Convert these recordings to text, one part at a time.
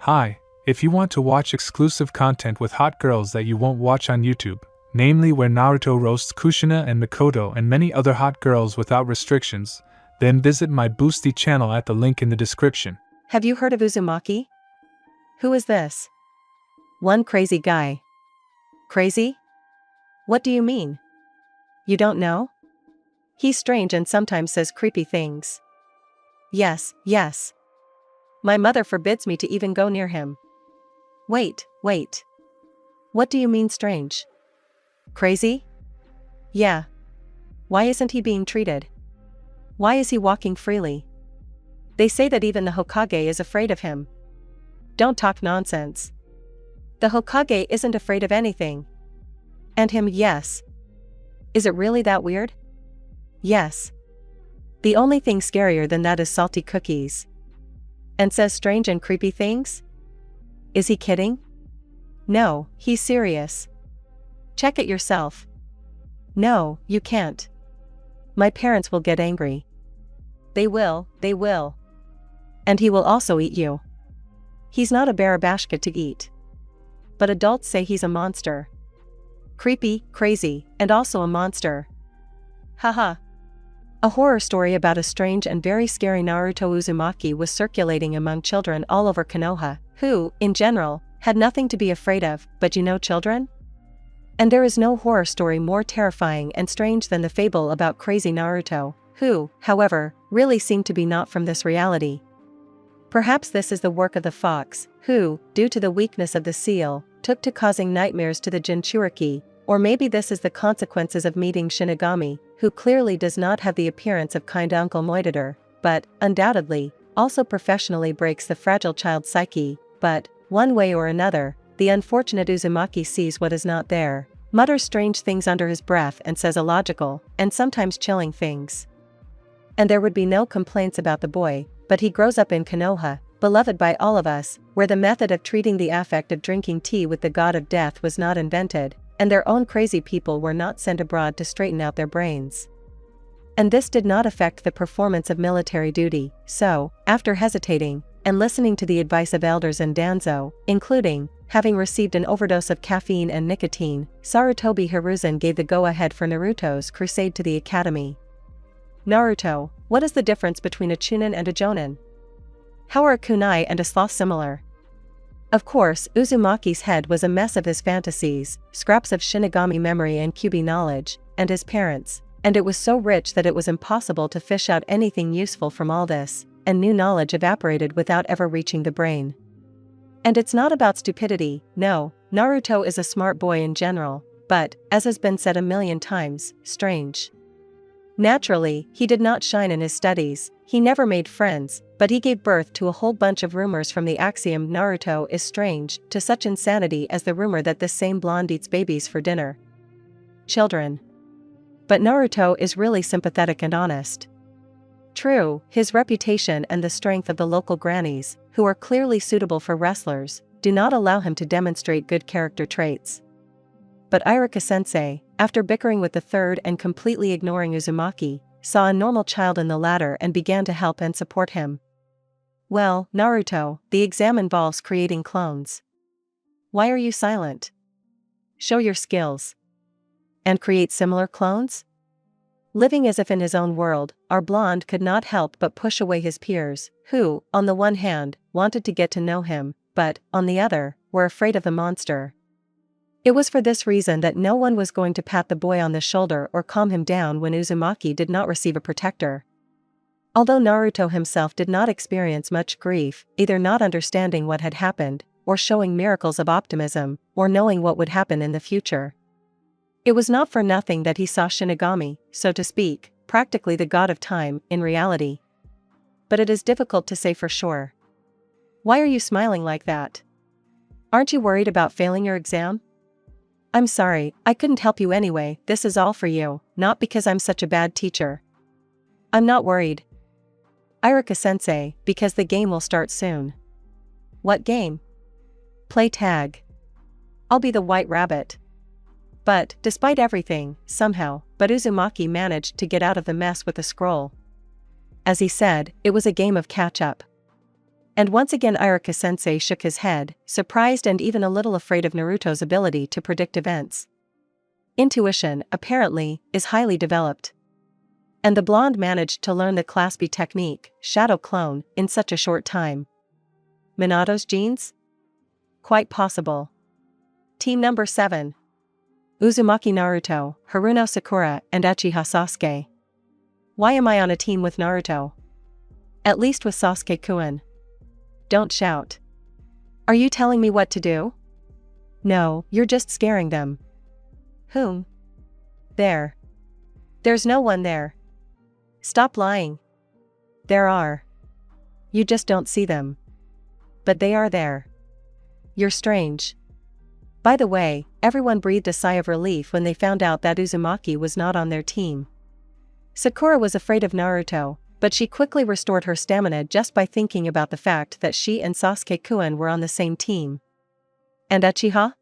Hi, if you want to watch exclusive content with hot girls that you won't watch on YouTube, namely where Naruto roasts Kushina and Mikoto and many other hot girls without restrictions, then visit my Boosty channel at the link in the description. Have you heard of Uzumaki? Who is this? One crazy guy. Crazy? What do you mean? You don't know? He's strange and sometimes says creepy things. Yes. My mother forbids me to even go near him. Wait. What do you mean strange? Crazy? Yeah. Why isn't he being treated? Why is he walking freely? They say that even the Hokage is afraid of him. Don't talk nonsense. The Hokage isn't afraid of anything. And him, yes. Is it really that weird? Yes. The only thing scarier than that is salty cookies. And says strange and creepy things? Is he kidding? No, he's serious. Check it yourself. No, you can't. My parents will get angry. They will. And he will also eat you. He's not a barabashka to eat. But adults say he's a monster. Creepy, crazy, and also a monster. Haha. A horror story about a strange and very scary Naruto Uzumaki was circulating among children all over Konoha, who, in general, had nothing to be afraid of, but you know children? And there is no horror story more terrifying and strange than the fable about crazy Naruto, who, however, really seemed to be not from this reality. Perhaps this is the work of the fox, who, due to the weakness of the seal, took to causing nightmares to the Jinchuriki, or maybe this is the consequences of meeting Shinigami, who clearly does not have the appearance of kind Uncle Moidator, but, undoubtedly, also professionally breaks the fragile child's psyche, but, one way or another, the unfortunate Uzumaki sees what is not there, mutters strange things under his breath and says illogical, and sometimes chilling things. And there would be no complaints about the boy, but he grows up in Konoha, beloved by all of us, where the method of treating the affect of drinking tea with the god of death was not invented, and their own crazy people were not sent abroad to straighten out their brains. And this did not affect the performance of military duty, so, after hesitating, and listening to the advice of elders in Danzo, including, having received an overdose of caffeine and nicotine, Sarutobi Hiruzen gave the go-ahead for Naruto's crusade to the academy. Naruto, what is the difference between a chunin and a jonin? How are a kunai and a sloth similar? Of course, Uzumaki's head was a mess of his fantasies, scraps of Shinigami memory and Kyuubi knowledge, and his parents, and it was so rich that it was impossible to fish out anything useful from all this, and new knowledge evaporated without ever reaching the brain. And it's not about stupidity, no, Naruto is a smart boy in general, but, as has been said a million times, strange. Naturally, he did not shine in his studies, he never made friends, but he gave birth to a whole bunch of rumors from the axiom Naruto is strange, to such insanity as the rumor that this same blonde eats babies for dinner. Children. But Naruto is really sympathetic and honest. True, his reputation and the strength of the local grannies, who are clearly suitable for wrestlers, do not allow him to demonstrate good character traits. But Iruka-sensei, after bickering with the third and completely ignoring Uzumaki, saw a normal child in the latter and began to help and support him. Well, Naruto, the exam involves creating clones. Why are you silent? Show your skills. And create similar clones? Living as if in his own world, our blonde could not help but push away his peers, who, on the one hand, wanted to get to know him, but, on the other, were afraid of the monster. It was for this reason that no one was going to pat the boy on the shoulder or calm him down when Uzumaki did not receive a protector. Although Naruto himself did not experience much grief, either not understanding what had happened, or showing miracles of optimism, or knowing what would happen in the future. It was not for nothing that he saw Shinigami, so to speak, practically the god of time, in reality. But it is difficult to say for sure. Why are you smiling like that? Aren't you worried about failing your exam? I'm sorry, I couldn't help you anyway, this is all for you, not because I'm such a bad teacher. I'm not worried. Iruka-sensei, because the game will start soon. What game? Play tag. I'll be the white rabbit. But, despite everything, somehow, Uzumaki managed to get out of the mess with a scroll. As he said, it was a game of catch-up. And once again Iruka-sensei shook his head, surprised and even a little afraid of Naruto's ability to predict events. Intuition, apparently, is highly developed. And the blonde managed to learn the Class B technique, Shadow Clone, in such a short time. Minato's genes? Quite possible. Team number 7. Uzumaki Naruto, Haruno Sakura, and Uchiha Sasuke. Why am I on a team with Naruto? At least with Sasuke-kun. Don't shout. Are you telling me what to do? No, you're just scaring them. Whom? There. There's no one there. Stop lying. There are. You just don't see them. But they are there. You're strange. By the way, everyone breathed a sigh of relief when they found out that Uzumaki was not on their team. Sakura was afraid of Naruto, but she quickly restored her stamina just by thinking about the fact that she and Sasuke-kun were on the same team. And Uchiha?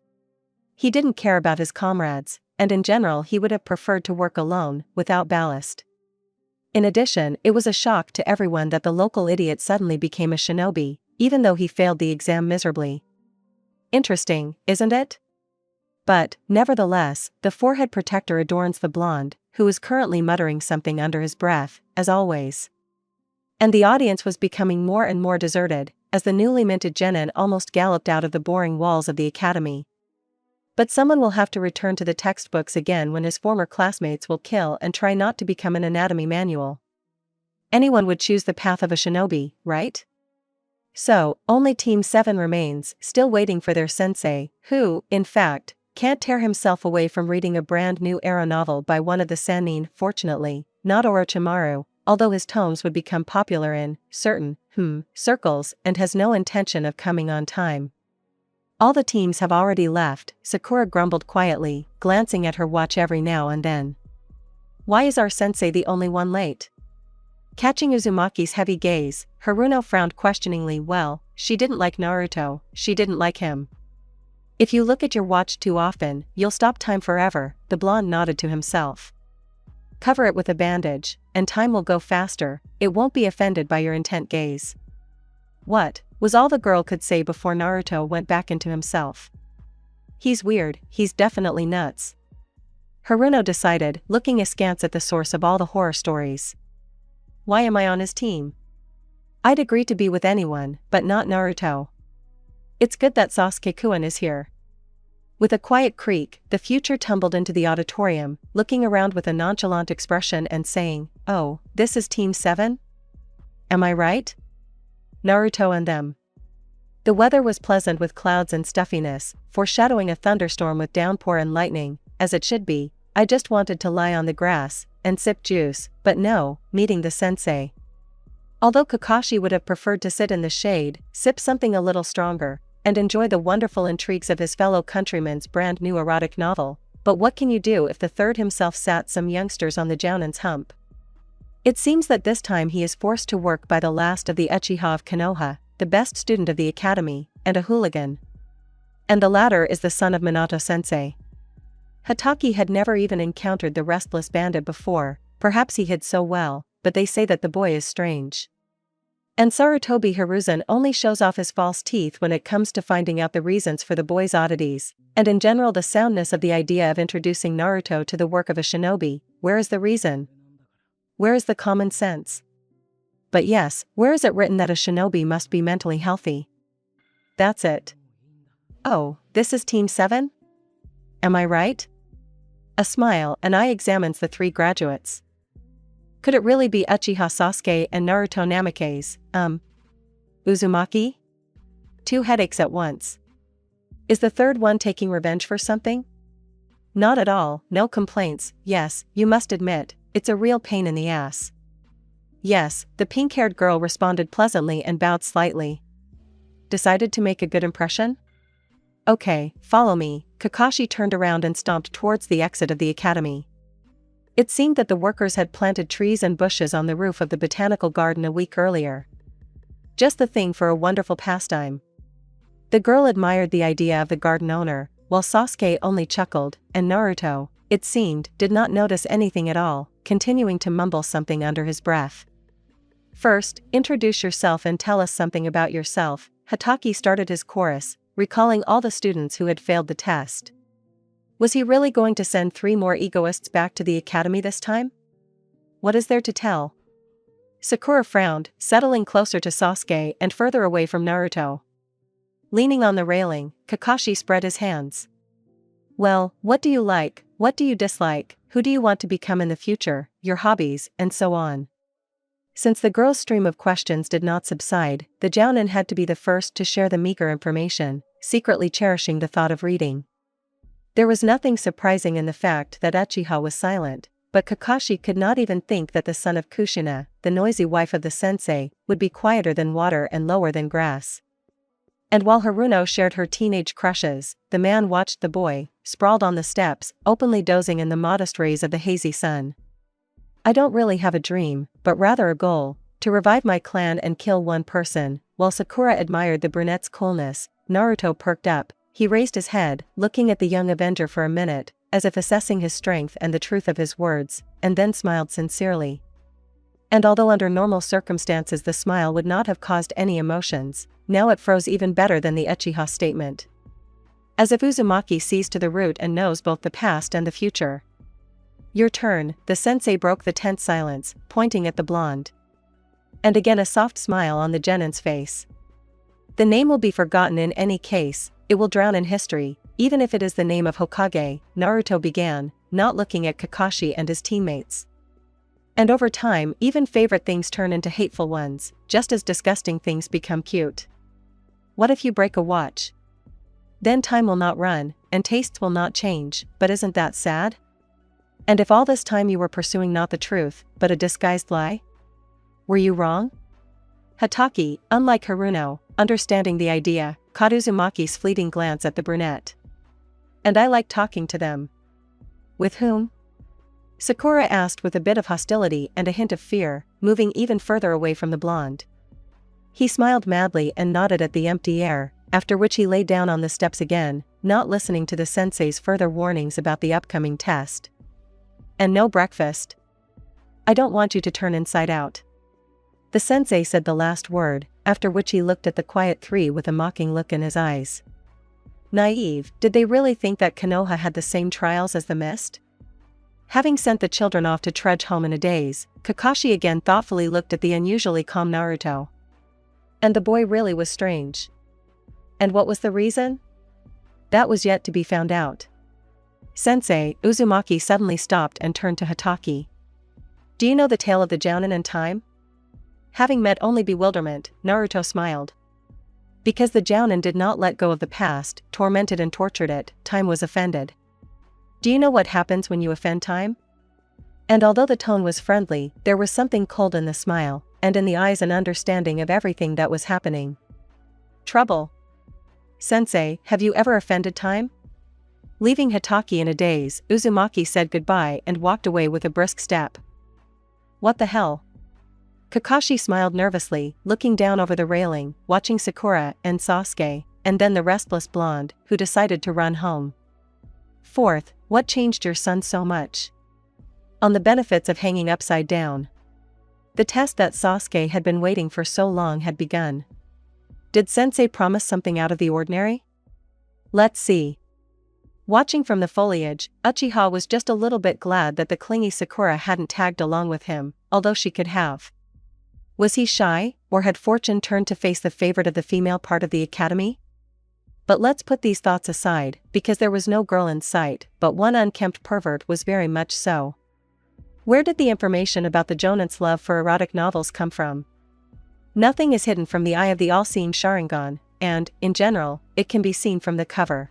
He didn't care about his comrades, and in general he would have preferred to work alone, without ballast. In addition, it was a shock to everyone that the local idiot suddenly became a shinobi, even though he failed the exam miserably. Interesting, isn't it? But, nevertheless, the forehead protector adorns the blonde, who is currently muttering something under his breath, as always. And the audience was becoming more and more deserted, as the newly minted genin almost galloped out of the boring walls of the academy. But someone will have to return to the textbooks again when his former classmates will kill and try not to become an anatomy manual. Anyone would choose the path of a shinobi, right? So, only Team 7 remains, still waiting for their sensei, who, in fact, can't tear himself away from reading a brand new era novel by one of the Sannin, fortunately, not Orochimaru, although his tomes would become popular in certain circles and has no intention of coming on time. All the teams have already left, Sakura grumbled quietly, glancing at her watch every now and then. Why is our sensei the only one late? Catching Uzumaki's heavy gaze, Haruno frowned questioningly. Well, she didn't like Naruto, she didn't like him. If you look at your watch too often, you'll stop time forever, the blonde nodded to himself. Cover it with a bandage, and time will go faster, it won't be offended by your intent gaze. What, was all the girl could say before Naruto went back into himself. He's weird, he's definitely nuts. Haruno decided, looking askance at the source of all the horror stories. Why am I on his team? I'd agree to be with anyone, but not Naruto. It's good that Sasuke-kun is here. With a quiet creak, the future tumbled into the auditorium, looking around with a nonchalant expression and saying, "Oh, this is Team 7? Am I right? Naruto and them." The weather was pleasant with clouds and stuffiness, foreshadowing a thunderstorm with downpour and lightning, as it should be. I just wanted to lie on the grass and sip juice, but no, meeting the sensei. Although Kakashi would have preferred to sit in the shade, sip something a little stronger, and enjoy the wonderful intrigues of his fellow countrymen's brand new erotic novel, but what can you do if the third himself sat some youngsters on the Jounin's hump? It seems that this time he is forced to work by the last of the Uchiha of Konoha, the best student of the academy, and a hooligan. And the latter is the son of Minato-sensei. Hatake had never even encountered the restless bandit before, perhaps he hid so well, but they say that the boy is strange. And Sarutobi Hiruzen only shows off his false teeth when it comes to finding out the reasons for the boy's oddities, and in general the soundness of the idea of introducing Naruto to the work of a shinobi. Where is the reason? Where is the common sense? But yes, where is it written that a shinobi must be mentally healthy? That's it. Oh, this is Team 7? Am I right? A smile and eye examines the three graduates. Could it really be Uchiha Sasuke and Naruto Namake's, Uzumaki? Two headaches at once. Is the third one taking revenge for something? Not at all, no complaints. Yes, you must admit, it's a real pain in the ass. Yes, the pink-haired girl responded pleasantly and bowed slightly. Decided to make a good impression? Okay, follow me. Kakashi turned around and stomped towards the exit of the academy. It seemed that the workers had planted trees and bushes on the roof of the botanical garden a week earlier. Just the thing for a wonderful pastime. The girl admired the idea of the garden owner, while Sasuke only chuckled, and Naruto, it seemed, did not notice anything at all, continuing to mumble something under his breath. First, introduce yourself and tell us something about yourself, Hataki started his chorus, recalling all the students who had failed the test. Was he really going to send 3 more egoists back to the academy this time? What is there to tell? Sakura frowned, settling closer to Sasuke and further away from Naruto. Leaning on the railing, Kakashi spread his hands. Well, what do you like, what do you dislike, who do you want to become in the future, your hobbies, and so on. Since the girl's stream of questions did not subside, the Jounin had to be the first to share the meager information, secretly cherishing the thought of reading. There was nothing surprising in the fact that Uchiha was silent, but Kakashi could not even think that the son of Kushina, the noisy wife of the sensei, would be quieter than water and lower than grass. And while Haruno shared her teenage crushes, the man watched the boy, sprawled on the steps, openly dozing in the modest rays of the hazy sun. I don't really have a dream, but rather a goal, to revive my clan and kill one person. While Sakura admired the brunette's coolness, Naruto perked up. He raised his head, looking at the young Avenger for a minute, as if assessing his strength and the truth of his words, and then smiled sincerely. And although under normal circumstances the smile would not have caused any emotions, now it froze even better than the Uchiha statement. As if Uzumaki sees to the root and knows both the past and the future. Your turn, the sensei broke the tense silence, pointing at the blonde. And again a soft smile on the genin's face. The name will be forgotten in any case, it will drown in history, even if it is the name of Hokage, Naruto began, not looking at Kakashi and his teammates. And over time, even favorite things turn into hateful ones, just as disgusting things become cute. What if you break a watch? Then time will not run, and tastes will not change, but isn't that sad? And if all this time you were pursuing not the truth, but a disguised lie? Were you wrong? Hataki, unlike Haruno, understanding the idea, caught Uzumaki's fleeting glance at the brunette. And I like talking to them. With whom? Sakura asked with a bit of hostility and a hint of fear, moving even further away from the blonde. He smiled madly and nodded at the empty air, after which he lay down on the steps again, not listening to the sensei's further warnings about the upcoming test. And no breakfast. I don't want you to turn inside out. The sensei said the last word, after which he looked at the quiet 3 with a mocking look in his eyes. Naive, did they really think that Konoha had the same trials as the mist? Having sent the children off to trudge home in a daze, Kakashi again thoughtfully looked at the unusually calm Naruto. And the boy really was strange. And what was the reason? That was yet to be found out. Sensei, Uzumaki suddenly stopped and turned to Hataki. Do you know the tale of the Jounin and time? Having met only bewilderment, Naruto smiled. Because the Jounin did not let go of the past, tormented and tortured it, time was offended. Do you know what happens when you offend time? And although the tone was friendly, there was something cold in the smile, and in the eyes an understanding of everything that was happening. Trouble. Sensei, have you ever offended time? Leaving Hataki in a daze, Uzumaki said goodbye and walked away with a brisk step. What the hell? Kakashi smiled nervously, looking down over the railing, watching Sakura and Sasuke, and then the restless blonde, who decided to run home. Fourth, what changed your son so much? On the benefits of hanging upside down. The test that Sasuke had been waiting for so long had begun. Did Sensei promise something out of the ordinary? Let's see. Watching from the foliage, Uchiha was just a little bit glad that the clingy Sakura hadn't tagged along with him, although she could have. Was he shy, or had fortune turned to face the favorite of the female part of the academy? But let's put these thoughts aside, because there was no girl in sight, but one unkempt pervert was very much so. Where did the information about the Jounin's love for erotic novels come from? Nothing is hidden from the eye of the all-seeing Sharingan, and, in general, it can be seen from the cover.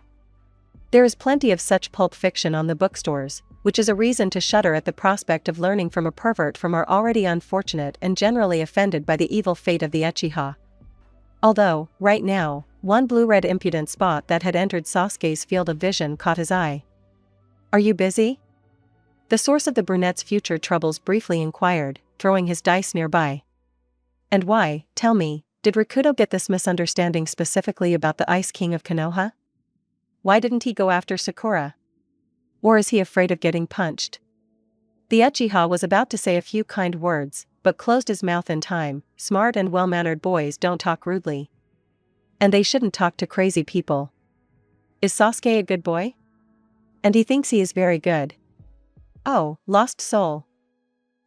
There is plenty of such pulp fiction on the bookstores, which is a reason to shudder at the prospect of learning from a pervert from our already unfortunate and generally offended by the evil fate of the Uchiha. Although, right now, one blue-red impudent spot that had entered Sasuke's field of vision caught his eye. Are you busy? The source of the brunette's future troubles briefly inquired, throwing his dice nearby. And why, tell me, did Rikudo get this misunderstanding specifically about the Ice King of Konoha? Why didn't he go after Sakura? Or is he afraid of getting punched? The Uchiha was about to say a few kind words, but closed his mouth in time. Smart and well-mannered boys don't talk rudely. And they shouldn't talk to crazy people. Is Sasuke a good boy? And he thinks he is very good. Oh, lost soul.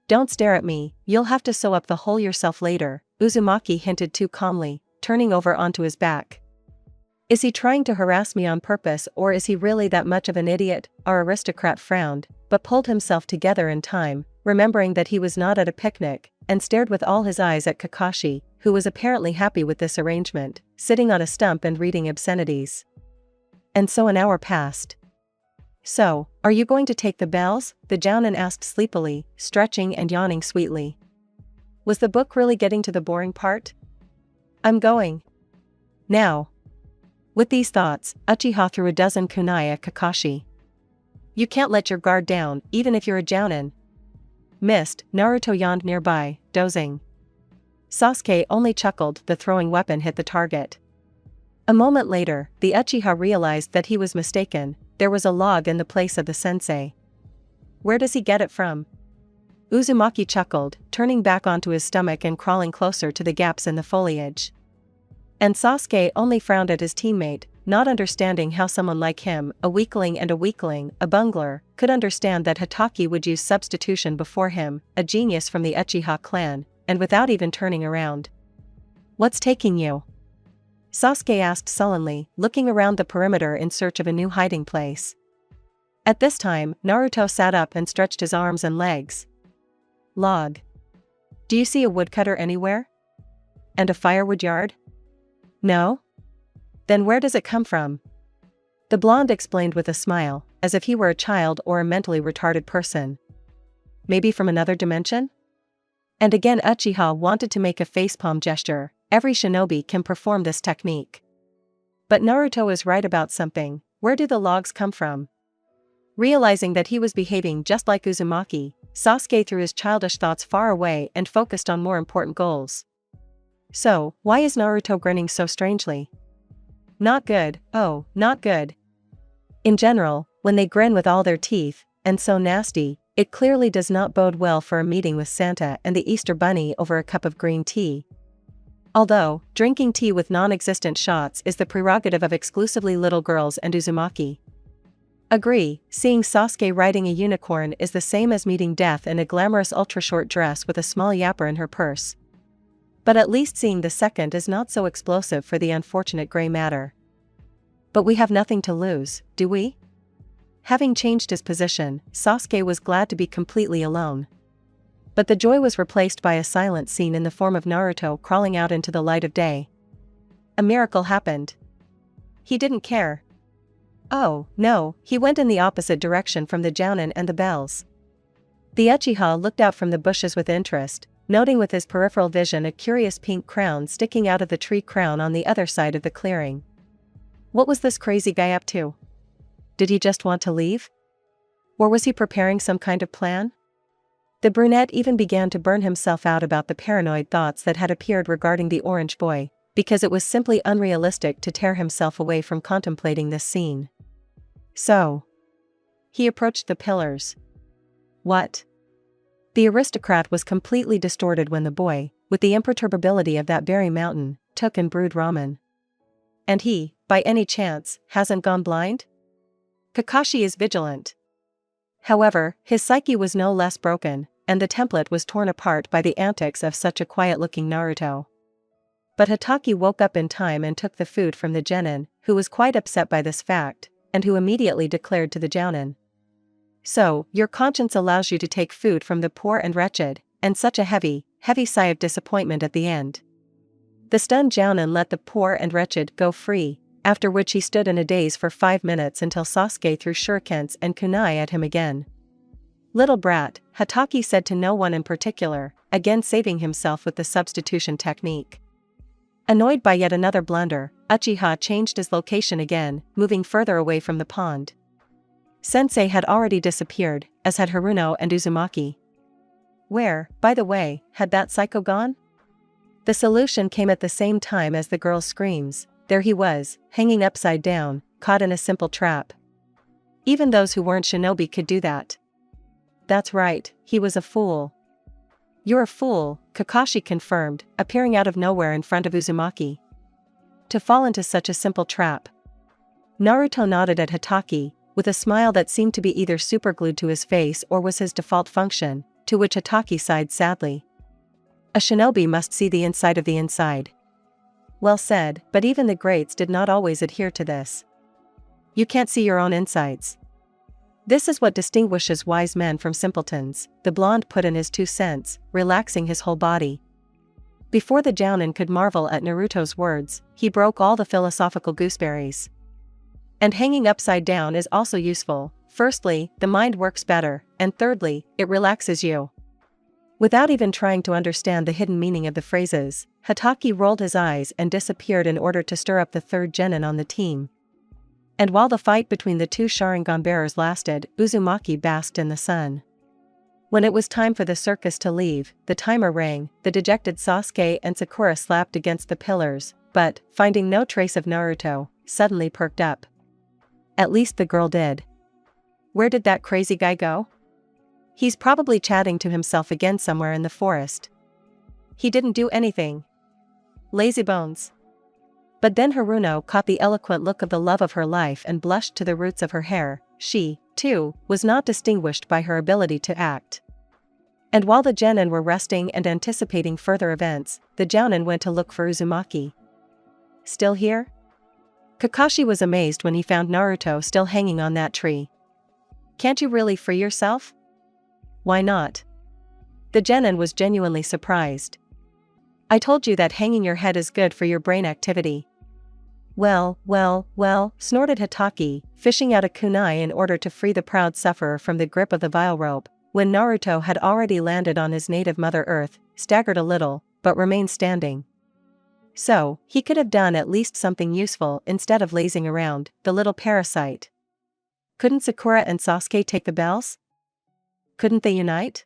Don't stare at me, you'll have to sew up the hole yourself later, Uzumaki hinted too calmly, turning over onto his back. Is he trying to harass me on purpose, or is he really that much of an idiot? Our aristocrat frowned, but pulled himself together in time, remembering that he was not at a picnic, and stared with all his eyes at Kakashi, who was apparently happy with this arrangement, sitting on a stump and reading obscenities. And so an hour passed. So, are you going to take the bells? The Jounin asked sleepily, stretching and yawning sweetly. Was the book really getting to the boring part? I'm going. Now. With these thoughts, Uchiha threw a dozen kunai at Kakashi. You can't let your guard down, even if you're a Jounin. Missed, Naruto yawned nearby, dozing. Sasuke only chuckled, the throwing weapon hit the target. A moment later, the Uchiha realized that he was mistaken, there was a log in the place of the sensei. Where does he get it from? Uzumaki chuckled, turning back onto his stomach and crawling closer to the gaps in the foliage. And Sasuke only frowned at his teammate, not understanding how someone like him, a weakling, a bungler, could understand that Hatake would use substitution before him, a genius from the Uchiha clan, and without even turning around. What's taking you? Sasuke asked sullenly, looking around the perimeter in search of a new hiding place. At this time, Naruto sat up and stretched his arms and legs. Log. Do you see a woodcutter anywhere? And a firewood yard? No? Then where does it come from? The blonde explained with a smile, as if he were a child or a mentally retarded person. Maybe from another dimension? And again Uchiha wanted to make a facepalm gesture. Every shinobi can perform this technique. But Naruto is right about something. Where do the logs come from? Realizing that he was behaving just like Uzumaki, Sasuke threw his childish thoughts far away and focused on more important goals. So, why is Naruto grinning so strangely? Not good, oh, not good. In general, when they grin with all their teeth, and so nasty, it clearly does not bode well for a meeting with Santa and the Easter Bunny over a cup of green tea. Although, drinking tea with non-existent shots is the prerogative of exclusively little girls and Uzumaki. Agree, seeing Sasuke riding a unicorn is the same as meeting death in a glamorous ultra-short dress with a small yapper in her purse. But at least seeing the second is not so explosive for the unfortunate gray matter. But we have nothing to lose, do we? Having changed his position, Sasuke was glad to be completely alone. But the joy was replaced by a silent scene in the form of Naruto crawling out into the light of day. A miracle happened. He didn't care. Oh, no, he went in the opposite direction from the Jounin and the bells. The Uchiha looked out from the bushes with interest, noting with his peripheral vision a curious pink crown sticking out of the tree crown on the other side of the clearing. What was this crazy guy up to? Did he just want to leave? Or was he preparing some kind of plan? The brunette even began to burn himself out about the paranoid thoughts that had appeared regarding the orange boy, because it was simply unrealistic to tear himself away from contemplating this scene. So, he approached the pillars. What? The aristocrat was completely distorted when the boy, with the imperturbability of that very mountain, took and brewed ramen. And he, by any chance, hasn't gone blind? Kakashi is vigilant. However, his psyche was no less broken, and the template was torn apart by the antics of such a quiet-looking Naruto. But Hatake woke up in time and took the food from the genin, who was quite upset by this fact, and who immediately declared to the Jounin. So, your conscience allows you to take food from the poor and wretched, and such a heavy sigh of disappointment at the end. The stunned Jounin let the poor and wretched go free, after which he stood in a daze for 5 minutes until Sasuke threw shurikens and kunai at him again. Little brat, Hatake said to no one in particular, again saving himself with the substitution technique. Annoyed by yet another blunder, Uchiha changed his location again, moving further away from the pond. Sensei had already disappeared, as had Haruno and Uzumaki. Where, by the way, had that psycho gone? The solution came at the same time as the girl's screams. There he was, hanging upside down, caught in a simple trap. Even those who weren't shinobi could do that. That's right, he was a fool. You're a fool, Kakashi confirmed, appearing out of nowhere in front of Uzumaki. To fall into such a simple trap. Naruto nodded at Hatake, with a smile that seemed to be either superglued to his face or was his default function, to which Hatake sighed sadly. A shinobi must see the inside of the inside. Well said, but even the greats did not always adhere to this. You can't see your own insides. This is what distinguishes wise men from simpletons, the blonde put in his 2 cents, relaxing his whole body. Before the Jounin could marvel at Naruto's words, he broke all the philosophical gooseberries. And hanging upside down is also useful. Firstly, the mind works better, and thirdly, it relaxes you. Without even trying to understand the hidden meaning of the phrases, Hatake rolled his eyes and disappeared in order to stir up the third genin on the team. And while the fight between the 2 Sharingan bearers lasted, Uzumaki basked in the sun. When it was time for the circus to leave, the timer rang, the dejected Sasuke and Sakura slapped against the pillars, but, finding no trace of Naruto, suddenly perked up. At least the girl did. Where did that crazy guy go? He's probably chatting to himself again somewhere in the forest. He didn't do anything. Lazy bones. But then Haruno caught the eloquent look of the love of her life and blushed to the roots of her hair. She, too, was not distinguished by her ability to act. And while the genin were resting and anticipating further events, the Jounin went to look for Uzumaki. Still here? Kakashi was amazed when he found Naruto still hanging on that tree. Can't you really free yourself? Why not? The genin was genuinely surprised. I told you that hanging your head is good for your brain activity. Well, snorted Hatake, fishing out a kunai in order to free the proud sufferer from the grip of the vile rope, when Naruto had already landed on his native Mother Earth, staggered a little, but remained standing. So, he could have done at least something useful instead of lazing around, the little parasite. Couldn't Sakura and Sasuke take the bells? Couldn't they unite?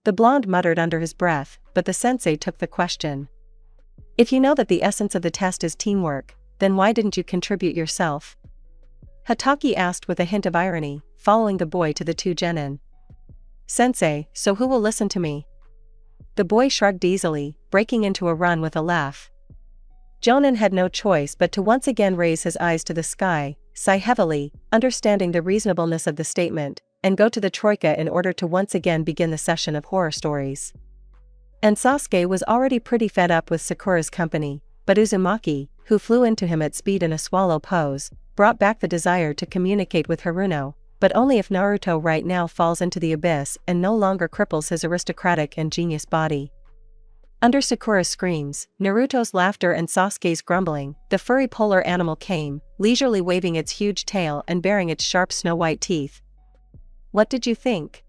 The blonde muttered under his breath, but the sensei took the question. If you know that the essence of the test is teamwork, then why didn't you contribute yourself? Hatake asked with a hint of irony, following the boy to the 2 genin. Sensei, so who will listen to me? The boy shrugged easily, breaking into a run with a laugh. Jounin had no choice but to once again raise his eyes to the sky, sigh heavily, understanding the reasonableness of the statement, and go to the troika in order to once again begin the session of horror stories. And Sasuke was already pretty fed up with Sakura's company, but Uzumaki, who flew into him at speed in a swallow pose, brought back the desire to communicate with Haruno, but only if Naruto right now falls into the abyss and no longer cripples his aristocratic and genius body. Under Sakura's screams, Naruto's laughter and Sasuke's grumbling, the furry polar animal came, leisurely waving its huge tail and baring its sharp snow-white teeth. What did you think?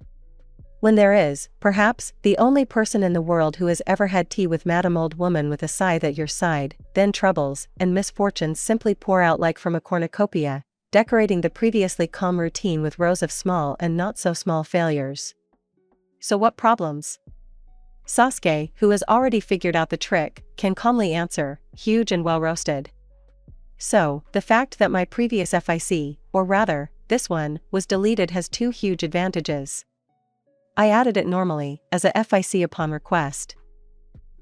When there is, perhaps, the only person in the world who has ever had tea with Madam Old Woman with a scythe at your side, then troubles and misfortunes simply pour out like from a cornucopia, decorating the previously calm routine with rows of small and not so small failures. So what problems? Sasuke, who has already figured out the trick, can calmly answer, huge and well roasted. So, the fact that my previous FIC, or rather, this one, was deleted has 2 huge advantages. I added it normally, as a FIC upon request.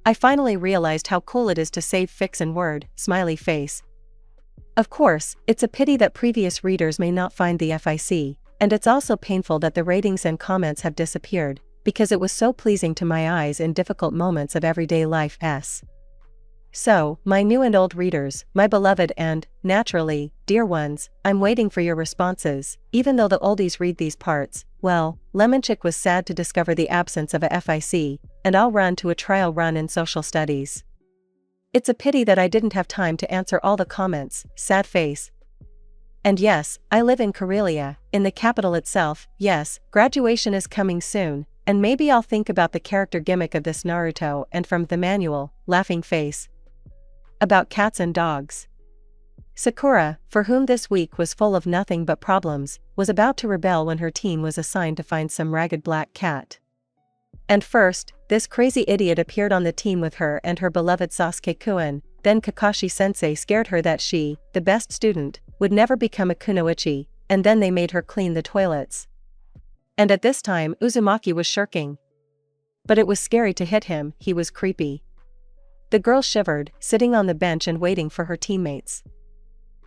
I finally realized how cool it is to save fics in Word, smiley face. Of course, it's a pity that previous readers may not find the FIC, and it's also painful that the ratings and comments have disappeared, because it was so pleasing to my eyes in difficult moments of everyday life. So, my new and old readers, my beloved and, naturally, dear ones, I'm waiting for your responses. Even though the oldies read these parts, well, Lemonchick was sad to discover the absence of a FIC, and I'll run to a trial run in social studies. It's a pity that I didn't have time to answer all the comments, sad face. And yes, I live in Karelia, in the capital itself. Yes, graduation is coming soon, and maybe I'll think about the character gimmick of this Naruto and from the manual, laughing face. About cats and dogs. Sakura, for whom this week was full of nothing but problems, was about to rebel when her team was assigned to find some ragged black cat. And first, this crazy idiot appeared on the team with her and her beloved Sasuke-kun, then Kakashi-sensei scared her that she, the best student, would never become a kunoichi, and then they made her clean the toilets. And at this time Uzumaki was shirking. But it was scary to hit him, he was creepy. The girl shivered, sitting on the bench and waiting for her teammates.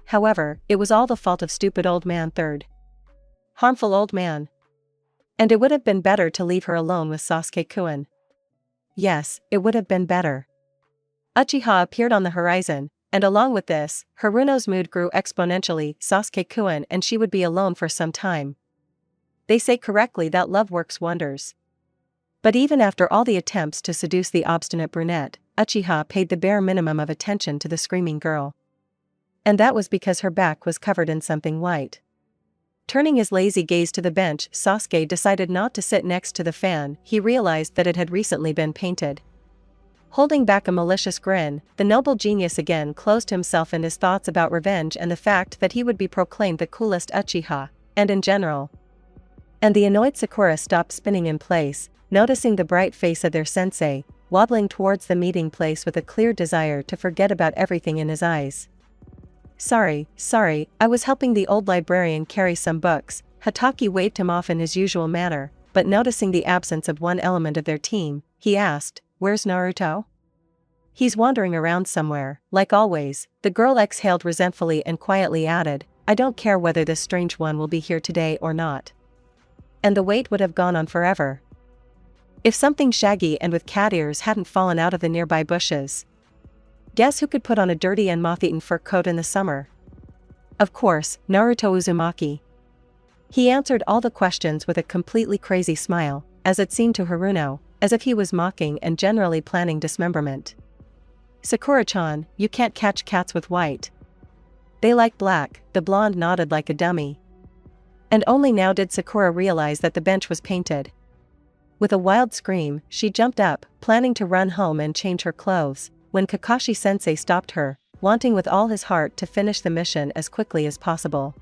However, it was all the fault of stupid old man third. Harmful old man. And it would have been better to leave her alone with Sasuke-kun. Yes, it would have been better. Uchiha appeared on the horizon, and along with this, Haruno's mood grew exponentially. Sasuke-kun and she would be alone for some time. They say correctly that love works wonders. But even after all the attempts to seduce the obstinate brunette, Uchiha paid the bare minimum of attention to the screaming girl. And that was because her back was covered in something white. Turning his lazy gaze to the bench, Sasuke decided not to sit next to the fan. He realized that it had recently been painted. Holding back a malicious grin, the noble genius again closed himself in his thoughts about revenge and the fact that he would be proclaimed the coolest Uchiha, and in general. And the annoyed Sakura stopped spinning in place, noticing the bright face of their sensei, waddling towards the meeting place with a clear desire to forget about everything in his eyes. Sorry, I was helping the old librarian carry some books. Hatake waved him off in his usual manner, but noticing the absence of one element of their team, he asked, "Where's Naruto?" "He's wandering around somewhere, like always," the girl exhaled resentfully and quietly added, "I don't care whether this strange one will be here today or not." And the wait would have gone on forever. If something shaggy and with cat ears hadn't fallen out of the nearby bushes. Guess who could put on a dirty and moth-eaten fur coat in the summer? Of course, Naruto Uzumaki. He answered all the questions with a completely crazy smile, as it seemed to Haruno, as if he was mocking and generally planning dismemberment. "Sakura-chan, you can't catch cats with white. They like black," the blonde nodded like a dummy. And only now did Sakura realize that the bench was painted. With a wild scream, she jumped up, planning to run home and change her clothes, when Kakashi-sensei stopped her, wanting with all his heart to finish the mission as quickly as possible.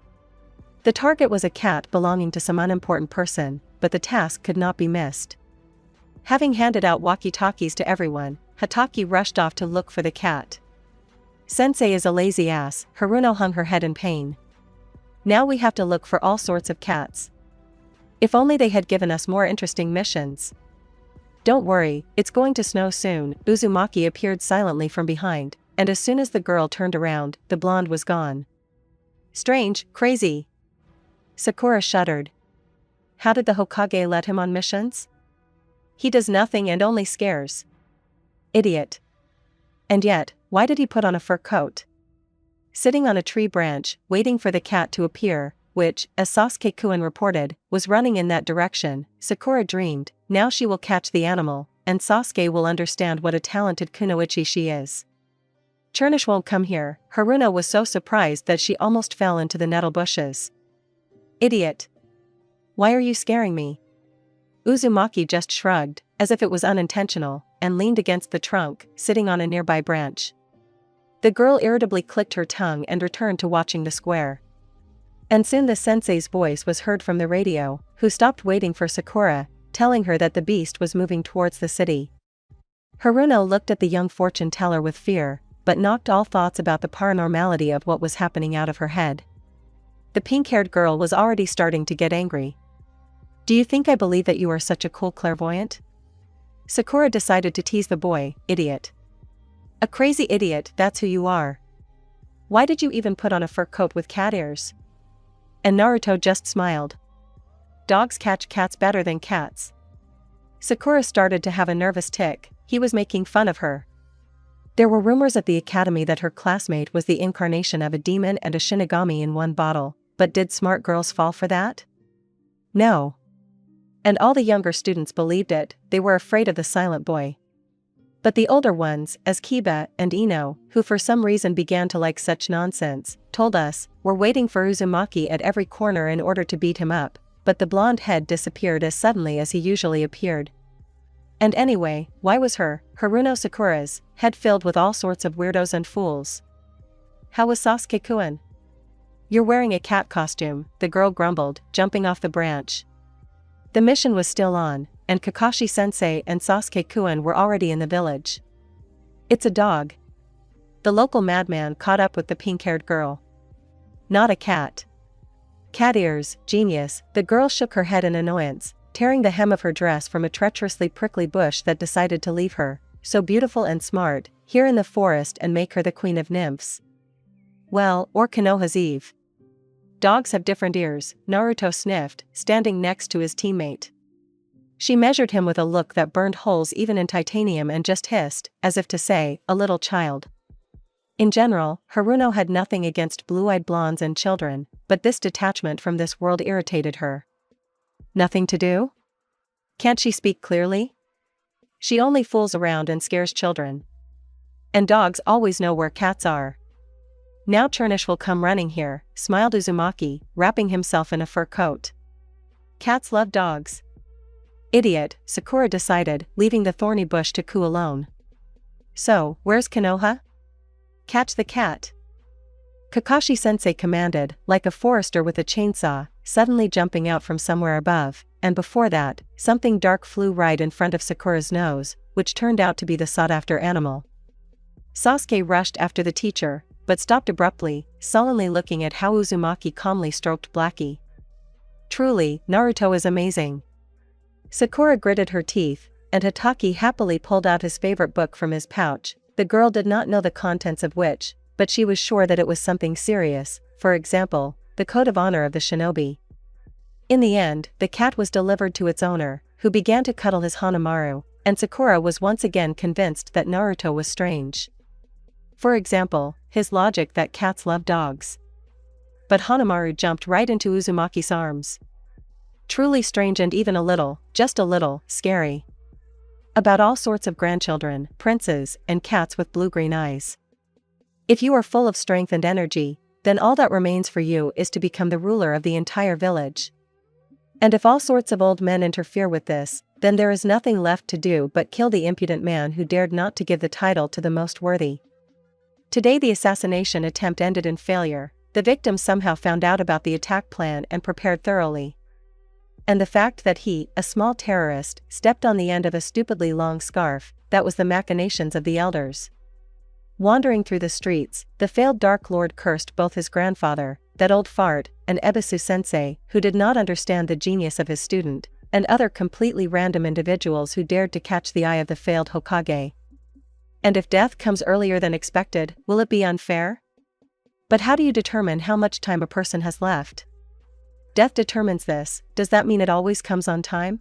The target was a cat belonging to some unimportant person, but the task could not be missed. Having handed out walkie-talkies to everyone, Hatake rushed off to look for the cat. "Sensei is a lazy ass," Haruno hung her head in pain. "Now we have to look for all sorts of cats. If only they had given us more interesting missions." "Don't worry, it's going to snow soon." Uzumaki appeared silently from behind, and as soon as the girl turned around, the blonde was gone. "Strange, crazy." Sakura shuddered. "How did the Hokage let him on missions? He does nothing and only scares. Idiot. And yet, why did he put on a fur coat?" Sitting on a tree branch, waiting for the cat to appear, which, as Sasuke-kun reported, was running in that direction, Sakura dreamed, now she will catch the animal, and Sasuke will understand what a talented kunoichi she is. "Chernish won't come here." Haruno was so surprised that she almost fell into the nettle bushes. "Idiot. Why are you scaring me?" Uzumaki just shrugged, as if it was unintentional, and leaned against the trunk, sitting on a nearby branch. The girl irritably clicked her tongue and returned to watching the square. And soon the sensei's voice was heard from the radio, who stopped waiting for Sakura, telling her that the beast was moving towards the city. Haruno looked at the young fortune teller with fear, but knocked all thoughts about the paranormality of what was happening out of her head. The pink-haired girl was already starting to get angry. "Do you think I believe that you are such a cool clairvoyant?" Sakura decided to tease the boy. "Idiot. A crazy idiot, that's who you are. Why did you even put on a fur coat with cat ears?" And Naruto just smiled. "Dogs catch cats better than cats." Sakura started to have a nervous tic. He was making fun of her. There were rumors at the academy that her classmate was the incarnation of a demon and a Shinigami in one bottle, but did smart girls fall for that? No. And all the younger students believed it. They were afraid of the silent boy. But the older ones, as Kiba and Ino, who for some reason began to like such nonsense, told us, were waiting for Uzumaki at every corner in order to beat him up, but the blonde head disappeared as suddenly as he usually appeared. And anyway, why was Haruno Sakura's, head filled with all sorts of weirdos and fools? "How was Sasuke-kun?" "You're wearing a cat costume," the girl grumbled, jumping off the branch. The mission was still on, and Kakashi-sensei and Sasuke-kun were already in the village. "It's a dog." The local madman caught up with the pink-haired girl. "Not a cat." "Cat ears, genius." The girl shook her head in annoyance, tearing the hem of her dress from a treacherously prickly bush that decided to leave her, so beautiful and smart, here in the forest and make her the queen of nymphs. Well, or Konoha's Eve. Dogs have different ears, Naruto sniffed, standing next to his teammate. She measured him with a look that burned holes even in titanium and just hissed, as if to say, a little child. In general, Haruno had nothing against blue-eyed blondes and children, but this detachment from this world irritated her. Nothing to do? Can't she speak clearly? She only fools around and scares children. And dogs always know where cats are. Now Chernish will come running here, smiled Uzumaki, wrapping himself in a fur coat. Cats love dogs. Idiot, Sakura decided, leaving the thorny bush to Ku alone. So, where's Konoha? Catch the cat. Kakashi-sensei commanded, like a forester with a chainsaw, suddenly jumping out from somewhere above, and before that, something dark flew right in front of Sakura's nose, which turned out to be the sought-after animal. Sasuke rushed after the teacher, but stopped abruptly, sullenly looking at how Uzumaki calmly stroked Blackie. Truly, Naruto is amazing. Sakura gritted her teeth, and Hatake happily pulled out his favorite book from his pouch. The girl did not know the contents of which, but she was sure that it was something serious, for example, the code of honor of the shinobi. In the end, the cat was delivered to its owner, who began to cuddle his Hanamaru, and Sakura was once again convinced that Naruto was strange. For example, his logic that cats love dogs. But Hanamaru jumped right into Uzumaki's arms. Truly strange and even a little, just a little, scary. About all sorts of grandchildren, princes, and cats with blue-green eyes. If you are full of strength and energy, then all that remains for you is to become the ruler of the entire village. And if all sorts of old men interfere with this, then there is nothing left to do but kill the impudent man who dared not to give the title to the most worthy. Today the assassination attempt ended in failure. The victim somehow found out about the attack plan and prepared thoroughly. And the fact that he, a small terrorist, stepped on the end of a stupidly long scarf, that was the machinations of the elders. Wandering through the streets, the failed Dark Lord cursed both his grandfather, that old fart, and Ebisu-sensei, who did not understand the genius of his student, and other completely random individuals who dared to catch the eye of the failed Hokage. And if death comes earlier than expected, will it be unfair? But how do you determine how much time a person has left? Death determines this. Does that mean it always comes on time?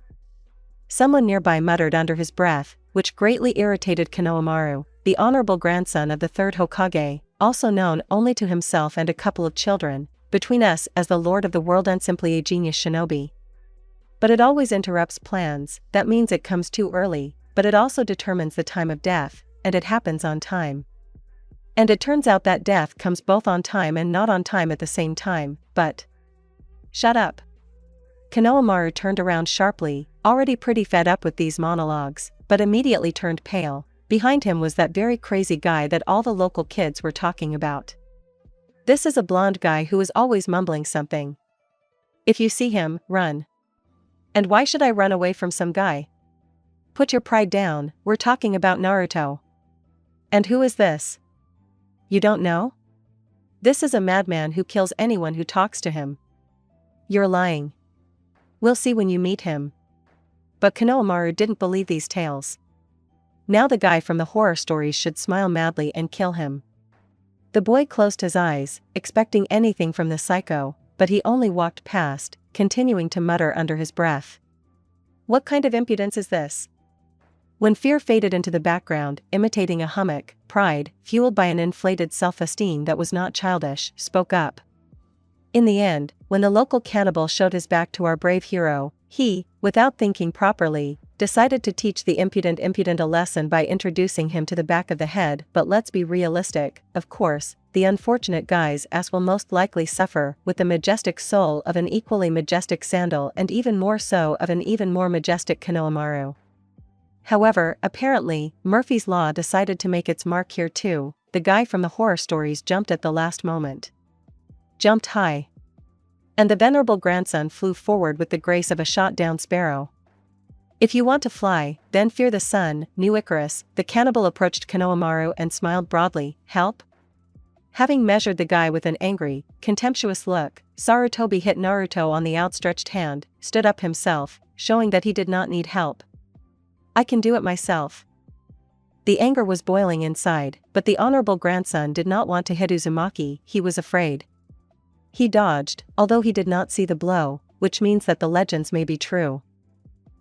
Someone nearby muttered under his breath, which greatly irritated Konohamaru, the honorable grandson of the third Hokage, also known only to himself and a couple of children, between us as the lord of the world and simply a genius shinobi. But it always interrupts plans. That means it comes too early, but it also determines the time of death, and it happens on time. And it turns out that death comes both on time and not on time at the same time, but... Shut up. Konohamaru turned around sharply, already pretty fed up with these monologues, but immediately turned pale. Behind him was that very crazy guy that all the local kids were talking about. This is a blonde guy who is always mumbling something. If you see him, run. And why should I run away from some guy? Put your pride down, we're talking about Naruto. And who is this? You don't know? This is a madman who kills anyone who talks to him. You're lying. We'll see when you meet him. But Konohamaru didn't believe these tales. Now the guy from the horror stories should smile madly and kill him. The boy closed his eyes, expecting anything from the psycho, but he only walked past, continuing to mutter under his breath. What kind of impudence is this? When fear faded into the background, imitating a hummock, pride, fueled by an inflated self-esteem that was not childish, spoke up. In the end, when the local cannibal showed his back to our brave hero, he, without thinking properly, decided to teach the impudent a lesson by introducing him to the back of the head. But let's be realistic, of course, the unfortunate guy's ass will most likely suffer with the majestic soul of an equally majestic sandal and even more so of an even more majestic Konohamaru. However, apparently, Murphy's Law decided to make its mark here too. The guy from the horror stories jumped at the last moment. Jumped high. And the venerable grandson flew forward with the grace of a shot-down sparrow. If you want to fly, then fear the sun, new Icarus. The cannibal approached Konohamaru and smiled broadly. Help? Having measured the guy with an angry, contemptuous look, Sarutobi hit Naruto on the outstretched hand, stood up himself, showing that he did not need help. "I can do it myself." The anger was boiling inside, but the honorable grandson did not want to hit Uzumaki, he was afraid. He dodged, although he did not see the blow, which means that the legends may be true.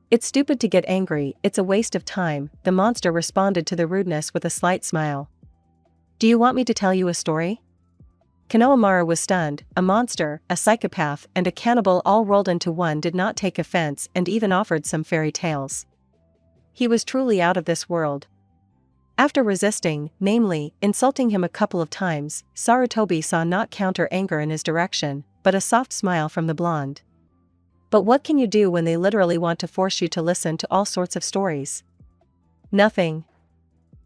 "It's stupid to get angry, it's a waste of time," the monster responded to the rudeness with a slight smile. "Do you want me to tell you a story?" Konohamaru was stunned. A monster, a psychopath, and a cannibal all rolled into one did not take offense and even offered some fairy tales. He was truly out of this world. After resisting, namely, insulting him a couple of times, Sarutobi saw not counter anger in his direction, but a soft smile from the blonde. But what can you do when they literally want to force you to listen to all sorts of stories? Nothing.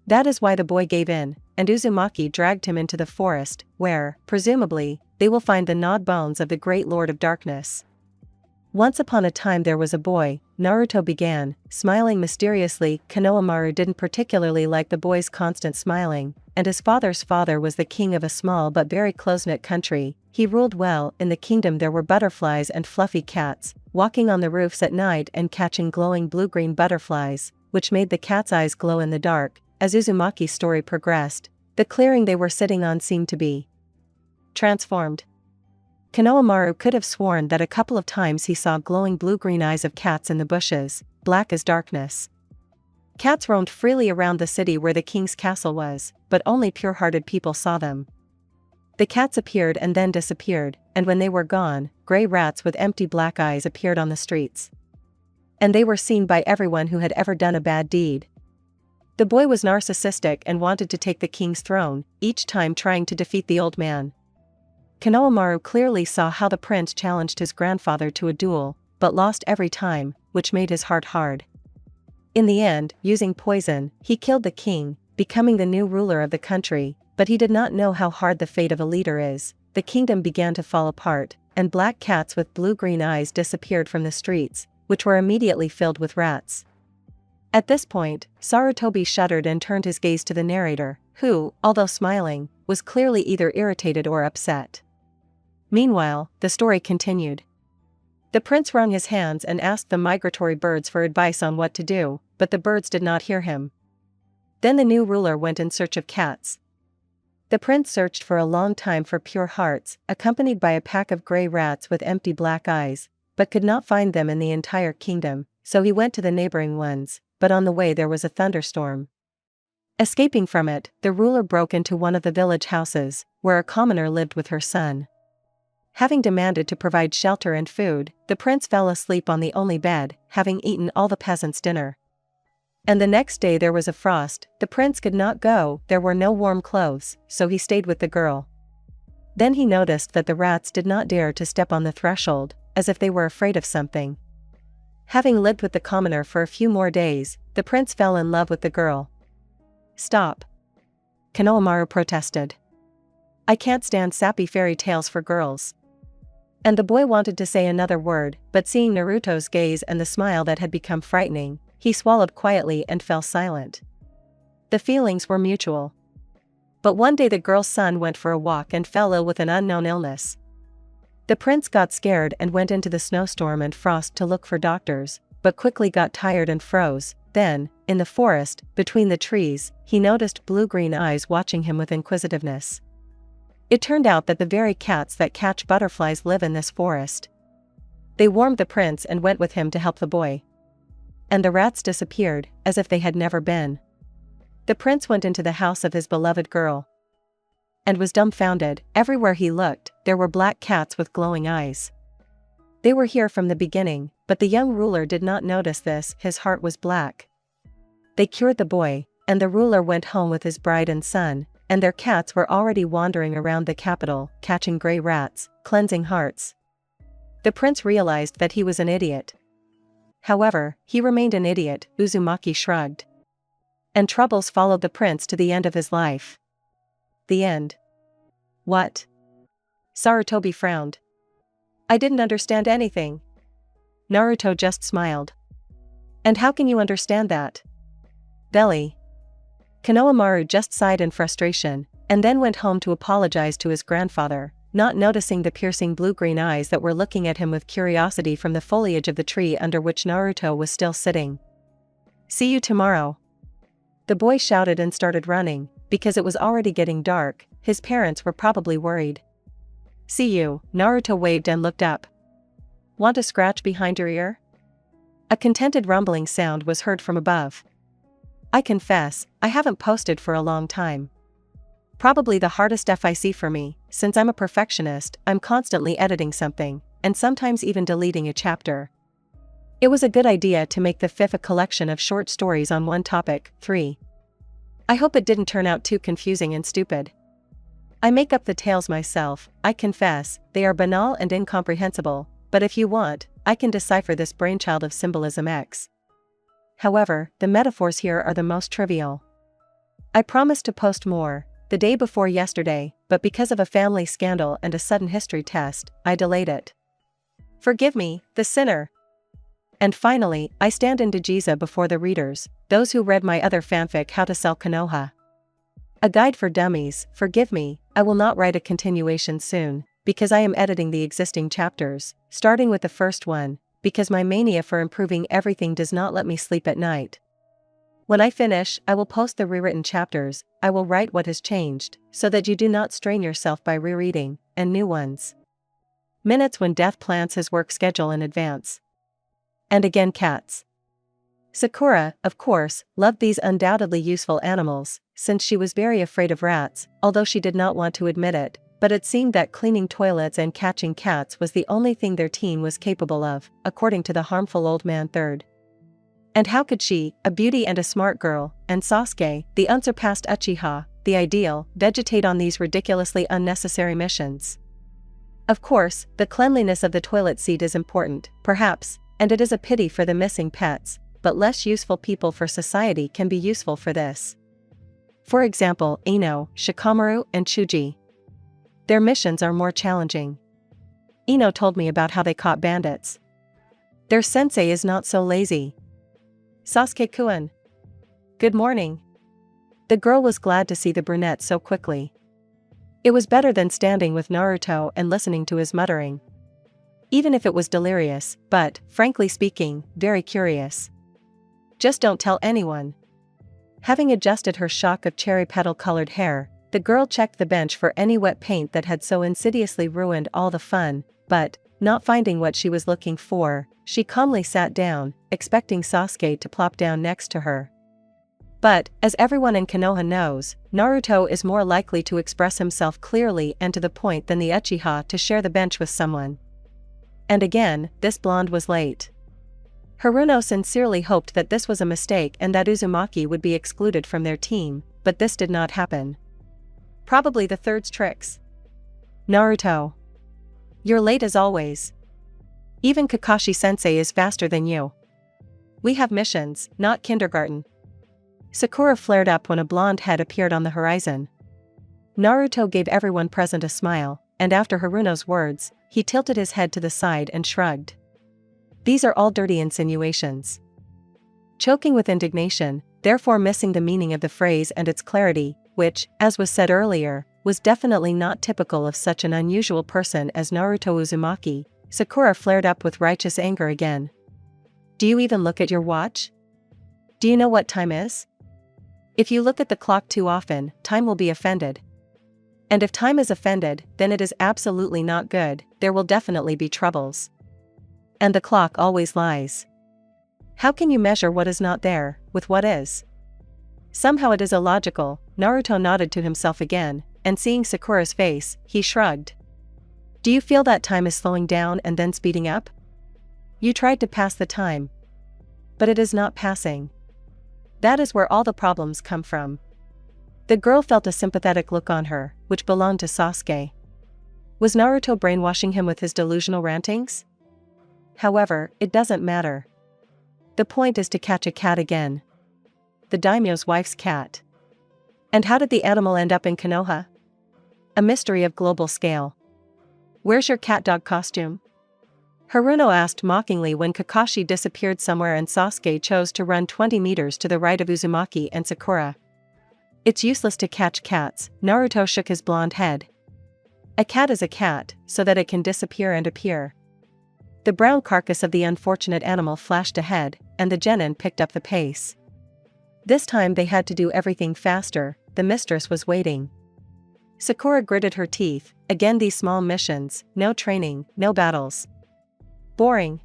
That is why the boy gave in, and Uzumaki dragged him into the forest, where, presumably, they will find the gnawed bones of the great Lord of Darkness. "Once upon a time there was a boy," Naruto began, smiling mysteriously. Konohamaru didn't particularly like the boy's constant smiling, and his father's father was the king of a small but very close-knit country. He ruled well. In the kingdom there were butterflies and fluffy cats, walking on the roofs at night and catching glowing blue-green butterflies, which made the cat's eyes glow in the dark. As Uzumaki's story progressed, the clearing they were sitting on seemed to be transformed. Konohamaru could have sworn that a couple of times he saw glowing blue-green eyes of cats in the bushes, black as darkness. Cats roamed freely around the city where the king's castle was, but only pure-hearted people saw them. The cats appeared and then disappeared, and when they were gone, gray rats with empty black eyes appeared on the streets. And they were seen by everyone who had ever done a bad deed. The boy was narcissistic and wanted to take the king's throne, each time trying to defeat the old man. Konohamaru clearly saw how the prince challenged his grandfather to a duel, but lost every time, which made his heart hard. In the end, using poison, he killed the king, becoming the new ruler of the country, but he did not know how hard the fate of a leader is. The kingdom began to fall apart, and black cats with blue-green eyes disappeared from the streets, which were immediately filled with rats. At this point, Sarutobi shuddered and turned his gaze to the narrator, who, although smiling, was clearly either irritated or upset. Meanwhile, the story continued. The prince wrung his hands and asked the migratory birds for advice on what to do, but the birds did not hear him. Then the new ruler went in search of cats. The prince searched for a long time for pure hearts, accompanied by a pack of gray rats with empty black eyes, but could not find them in the entire kingdom, so he went to the neighboring ones, but on the way there was a thunderstorm. Escaping from it, the ruler broke into one of the village houses, where a commoner lived with her son. Having demanded to provide shelter and food, the prince fell asleep on the only bed, having eaten all the peasants' dinner. And the next day there was a frost. The prince could not go, there were no warm clothes, so he stayed with the girl. Then he noticed that the rats did not dare to step on the threshold, as if they were afraid of something. Having lived with the commoner for a few more days, the prince fell in love with the girl. "Stop!" Konohamaru protested. "I can't stand sappy fairy tales for girls." And the boy wanted to say another word, but seeing Naruto's gaze and the smile that had become frightening, he swallowed quietly and fell silent. The feelings were mutual. But one day the girl's son went for a walk and fell ill with an unknown illness. The prince got scared and went into the snowstorm and frost to look for doctors, but quickly got tired and froze. Then, in the forest, between the trees, he noticed blue-green eyes watching him with inquisitiveness. It turned out that the very cats that catch butterflies live in this forest. They warned the prince and went with him to help the boy. And the rats disappeared, as if they had never been. The prince went into the house of his beloved girl. And was dumbfounded. Everywhere he looked, there were black cats with glowing eyes. They were here from the beginning, but the young ruler did not notice this, his heart was black. They cured the boy, and the ruler went home with his bride and son, and their cats were already wandering around the capital, catching gray rats, cleansing hearts. The prince realized that he was an idiot. However, he remained an idiot, Uzumaki shrugged. And troubles followed the prince to the end of his life. The end. What? Sarutobi frowned. I didn't understand anything. Naruto just smiled. And how can you understand that? Belly. Konohamaru just sighed in frustration, and then went home to apologize to his grandfather. not noticing the piercing blue-green eyes that were looking at him with curiosity from the foliage of the tree under which Naruto was still sitting. "See you tomorrow." The boy shouted and started running. Because it was already getting dark, his parents were probably worried. "See you," Naruto waved and looked up. "Want a scratch behind your ear?" A contented rumbling sound was heard from above. "I confess, I haven't posted for a long time. Probably the hardest FIC for me, since I'm a perfectionist. I'm constantly editing something, and sometimes even deleting a chapter. It was a good idea to make the fifth a collection of short stories on one topic, 3. I hope it didn't turn out too confusing and stupid. I make up the tales myself, I confess, they are banal and incomprehensible, but if you want, I can decipher this brainchild of symbolism X. However, the metaphors here are the most trivial. I promised to post more the day before yesterday, but because of a family scandal and a sudden history test, I delayed it. Forgive me, the sinner. And finally, I stand in Jiza before the readers, those who read my other fanfic How to Sell Konoha. A guide for dummies. Forgive me, I will not write a continuation soon, because I am editing the existing chapters, starting with the first one, because my mania for improving everything does not let me sleep at night. When I finish, I will post the rewritten chapters. I will write what has changed, so that you do not strain yourself by rereading, and new ones. Minutes when Death plans his work schedule in advance. And again cats. Sakura, of course, loved these undoubtedly useful animals, since she was very afraid of rats, although she did not want to admit it, but it seemed that cleaning toilets and catching cats was the only thing their teen was capable of, according to the harmful old man third. And how could she, a beauty and a smart girl, and Sasuke, the unsurpassed Uchiha, the ideal, vegetate on these ridiculously unnecessary missions? Of course, the cleanliness of the toilet seat is important, perhaps, and it is a pity for the missing pets, but less useful people for society can be useful for this. For example, Ino, Shikamaru, and Chuji. Their missions are more challenging. Ino told me about how they caught bandits. Their sensei is not so lazy. Sasuke-kun. Good morning. The girl was glad to see the brunette so quickly. It was better than standing with Naruto and listening to his muttering. Even if it was delirious, but, frankly speaking, very curious. Just don't tell anyone. Having adjusted her shock of cherry petal-colored hair, the girl checked the bench for any wet paint that had so insidiously ruined all the fun, but, not finding what she was looking for, she calmly sat down, expecting Sasuke to plop down next to her. But, as everyone in Konoha knows, Naruto is more likely to express himself clearly and to the point than the Uchiha to share the bench with someone. And again, this blonde was late. Haruno sincerely hoped that this was a mistake and that Uzumaki would be excluded from their team, but this did not happen. Probably the third's tricks. Naruto. You're late as always. Even Kakashi-sensei is faster than you. We have missions, not kindergarten. Sakura flared up when a blonde head appeared on the horizon. Naruto gave everyone present a smile, and after Haruno's words, he tilted his head to the side and shrugged. These are all dirty insinuations. Choking with indignation, therefore missing the meaning of the phrase and its clarity, which, as was said earlier, was definitely not typical of such an unusual person as Naruto Uzumaki, Sakura flared up with righteous anger again. Do you even look at your watch? Do you know what time is? If you look at the clock too often, time will be offended. And if time is offended, then it is absolutely not good, there will definitely be troubles. And the clock always lies. How can you measure what is not there, with what is? Somehow it is illogical. Naruto nodded to himself again, and seeing Sakura's face, he shrugged. Do you feel that time is slowing down and then speeding up? You tried to pass the time. But it is not passing. That is where all the problems come from. The girl felt a sympathetic look on her, which belonged to Sasuke. Was Naruto brainwashing him with his delusional rantings? However, it doesn't matter. The point is to catch a cat again. The daimyo's wife's cat. And how did the animal end up in Konoha? A mystery of global scale. Where's your cat-dog costume? Haruno asked mockingly when Kakashi disappeared somewhere and Sasuke chose to run 20 meters to the right of Uzumaki and Sakura. It's useless to catch cats, Naruto shook his blonde head. A cat is a cat, so that it can disappear and appear. The brown carcass of the unfortunate animal flashed ahead, and the genin picked up the pace. This time they had to do everything faster, the mistress was waiting. Sakura gritted her teeth, again these small missions, no training, no battles. Boring.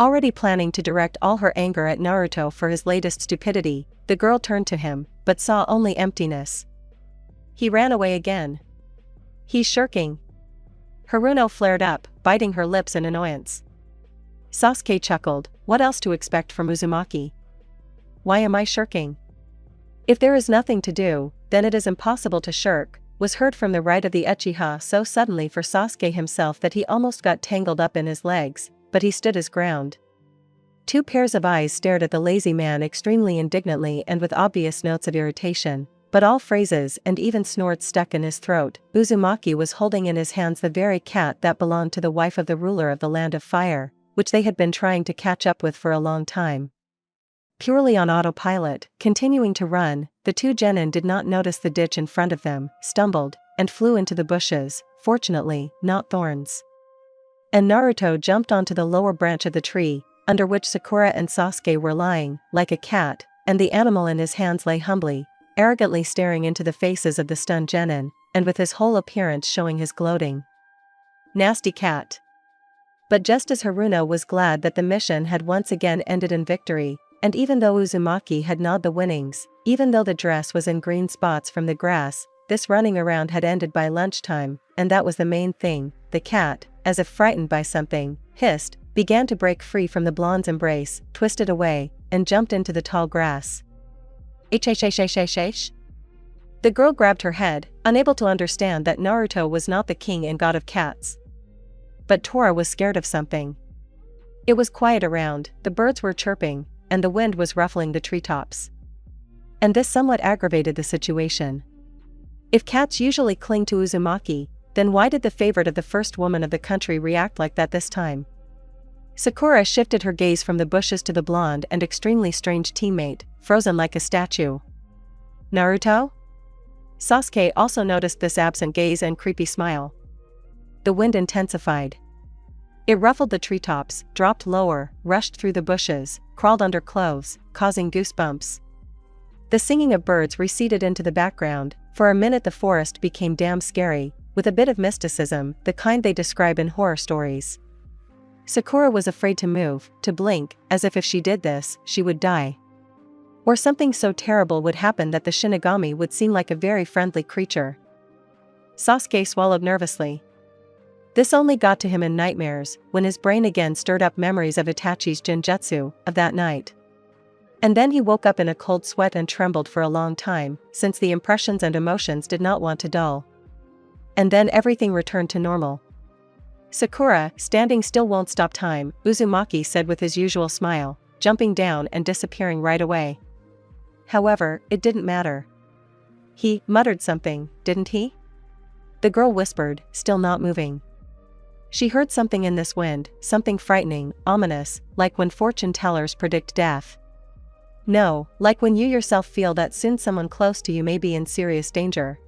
Already planning to direct all her anger at Naruto for his latest stupidity, the girl turned to him, but saw only emptiness. He ran away again. He's shirking. Haruno flared up, biting her lips in annoyance. Sasuke chuckled, what else to expect from Uzumaki? Why am I shirking? If there is nothing to do, then it is impossible to shirk, was heard from the right of the Uchiha so suddenly for Sasuke himself that he almost got tangled up in his legs, but he stood his ground. Two pairs of eyes stared at the lazy man extremely indignantly and with obvious notes of irritation, but all phrases and even snorts stuck in his throat. Uzumaki was holding in his hands the very cat that belonged to the wife of the ruler of the Land of Fire, which they had been trying to catch up with for a long time. Purely on autopilot, continuing to run, the two genin did not notice the ditch in front of them, stumbled, and flew into the bushes, fortunately, not thorns. And Naruto jumped onto the lower branch of the tree, under which Sakura and Sasuke were lying, like a cat, and the animal in his hands lay humbly, arrogantly staring into the faces of the stunned genin, and with his whole appearance showing his gloating. Nasty cat. But just as Haruno was glad that the mission had once again ended in victory, and even though Uzumaki had gnawed the winnings, even though the dress was in green spots from the grass, this running around had ended by lunchtime, and that was the main thing. The cat, as if frightened by something, hissed, began to break free from the blonde's embrace, twisted away, and jumped into the tall grass. The girl grabbed her head, unable to understand that Naruto was not the king and god of cats. But Tora was scared of something. It was quiet around, the birds were chirping, and the wind was ruffling the treetops. And this somewhat aggravated the situation. If cats usually cling to Uzumaki, then why did the favorite of the first woman of the country react like that this time? Sakura shifted her gaze from the bushes to the blonde and extremely strange teammate, frozen like a statue. Naruto? Sasuke also noticed this absent gaze and creepy smile. The wind intensified. It ruffled the treetops, dropped lower, rushed through the bushes, crawled under clothes, causing goosebumps. The singing of birds receded into the background. For a minute the forest became damn scary, with a bit of mysticism, the kind they describe in horror stories. Sakura was afraid to move, to blink, as if she did this, she would die. Or something so terrible would happen that the Shinigami would seem like a very friendly creature. Sasuke swallowed nervously. This only got to him in nightmares, when his brain again stirred up memories of Itachi's Genjutsu, of that night. And then he woke up in a cold sweat and trembled for a long time, since the impressions and emotions did not want to dull. And then everything returned to normal. Sakura, standing still won't stop time, Uzumaki said with his usual smile, jumping down and disappearing right away. However, it didn't matter. He muttered something, didn't he? The girl whispered, still not moving. She heard something in this wind, something frightening, ominous, like when fortune tellers predict death. No, like when you yourself feel that soon someone close to you may be in serious danger.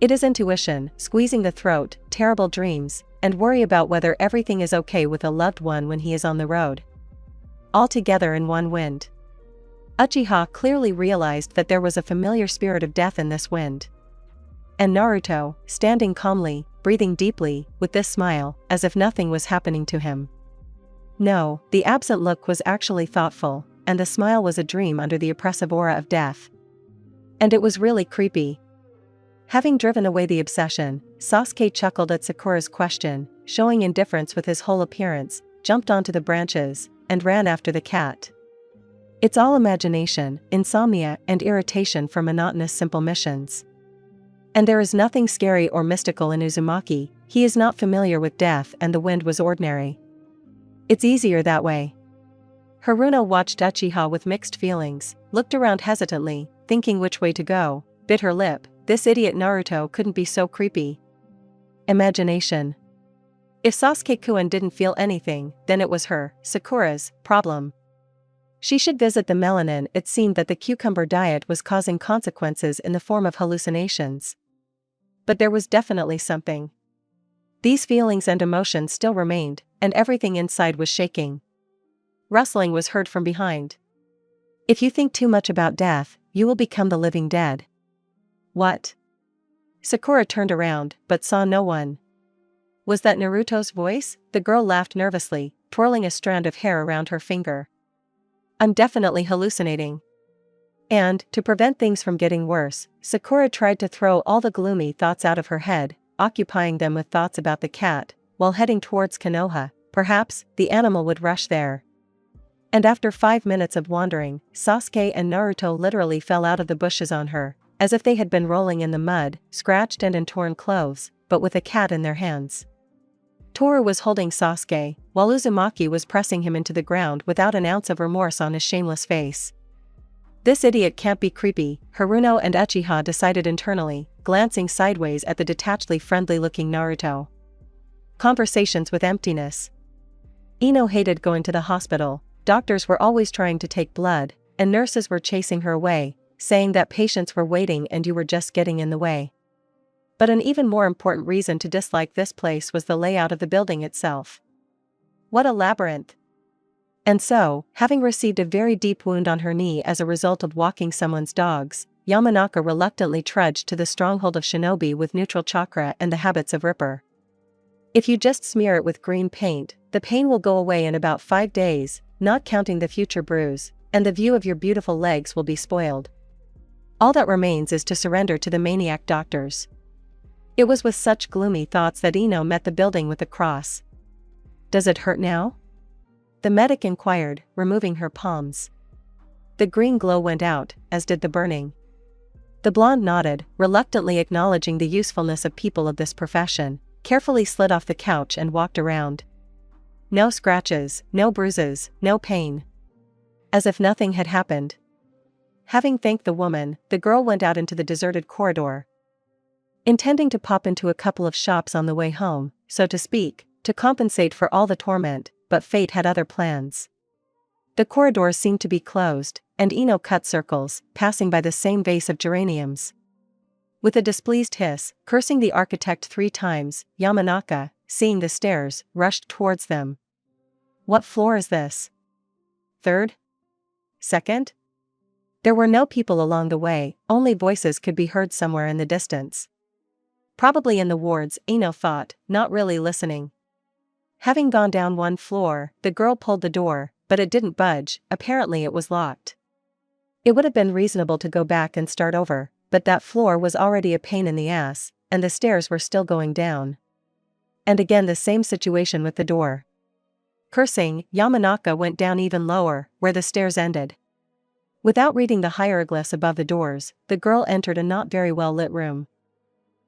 It is intuition, squeezing the throat, terrible dreams, and worry about whether everything is okay with a loved one when he is on the road. All together in one wind. Uchiha clearly realized that there was a familiar spirit of death in this wind. And Naruto, standing calmly, breathing deeply, with this smile, as if nothing was happening to him. No, the absent look was actually thoughtful, and the smile was a dream under the oppressive aura of death. And it was really creepy. Having driven away the obsession, Sasuke chuckled at Sakura's question, showing indifference with his whole appearance, jumped onto the branches, and ran after the cat. It's all imagination, insomnia, and irritation from monotonous simple missions. And there is nothing scary or mystical in Uzumaki, he is not familiar with death and the wind was ordinary. It's easier that way. Haruno watched Uchiha with mixed feelings, looked around hesitantly, thinking which way to go, bit her lip, this idiot Naruto couldn't be so creepy. Imagination. If Sasuke-kun didn't feel anything, then it was her, Sakura's, problem. She should visit the melanin. It seemed that the cucumber diet was causing consequences in the form of hallucinations. But there was definitely something. These feelings and emotions still remained, and everything inside was shaking. Rustling was heard from behind. If you think too much about death, you will become the living dead. What? Sakura turned around, but saw no one. Was that Naruto's voice? The girl laughed nervously, twirling a strand of hair around her finger. I'm definitely hallucinating. And, to prevent things from getting worse, Sakura tried to throw all the gloomy thoughts out of her head, occupying them with thoughts about the cat, while heading towards Konoha. Perhaps the animal would rush there. And after 5 minutes of wandering, Sasuke and Naruto literally fell out of the bushes on her, as if they had been rolling in the mud, scratched and in torn clothes, but with a cat in their hands. Toru was holding Sasuke, while Uzumaki was pressing him into the ground without an ounce of remorse on his shameless face. This idiot can't be creepy, Haruno and Uchiha decided internally, glancing sideways at the detachedly friendly-looking Naruto. Conversations with emptiness. Ino hated going to the hospital. Doctors were always trying to take blood, and nurses were chasing her away, saying that patients were waiting and you were just getting in the way. But an even more important reason to dislike this place was the layout of the building itself. What a labyrinth! And so, having received a very deep wound on her knee as a result of walking someone's dogs, Yamanaka reluctantly trudged to the stronghold of Shinobi with neutral chakra and the habits of Ripper. If you just smear it with green paint, the pain will go away in about 5 days, not counting the future bruise, and the view of your beautiful legs will be spoiled. All that remains is to surrender to the maniac doctors. It was with such gloomy thoughts that Ino met the building with a cross. Does it hurt now? The medic inquired, removing her palms. The green glow went out, as did the burning. The blonde nodded, reluctantly acknowledging the usefulness of people of this profession, carefully slid off the couch and walked around. No scratches, no bruises, no pain. As if nothing had happened. Having thanked the woman, the girl went out into the deserted corridor. Intending to pop into a couple of shops on the way home, so to speak, to compensate for all the torment, but fate had other plans. The corridors seemed to be closed, and Ino cut circles, passing by the same vase of geraniums. With a displeased hiss, cursing the architect 3 times, Yamanaka, seeing the stairs, rushed towards them. What floor is this? 3rd? 2nd? There were no people along the way, only voices could be heard somewhere in the distance. Probably in the wards, Ino thought, not really listening. Having gone down 1 floor, the girl pulled the door, but it didn't budge, apparently it was locked. It would have been reasonable to go back and start over, but that floor was already a pain in the ass, and the stairs were still going down. And again the same situation with the door. Cursing, Yamanaka went down even lower, where the stairs ended. Without reading the hieroglyphs above the doors, the girl entered a not very well lit room.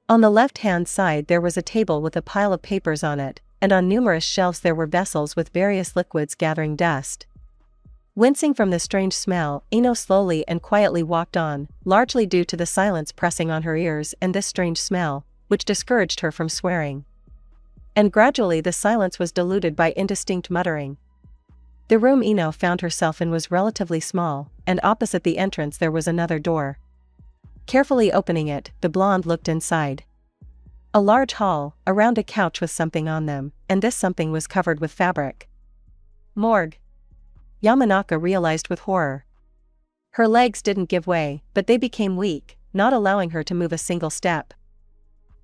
On the left-hand side there was a table with a pile of papers on it, and on numerous shelves there were vessels with various liquids gathering dust. Wincing from the strange smell, Ino slowly and quietly walked on, largely due to the silence pressing on her ears and this strange smell, which discouraged her from swearing. And gradually the silence was diluted by indistinct muttering. The room Ino found herself in was relatively small, and opposite the entrance there was another door. Carefully opening it, the blonde looked inside. A large hall, around a couch with something on them, and this something was covered with fabric. Morgue. Yamanaka realized with horror. Her legs didn't give way, but they became weak, not allowing her to move a single step.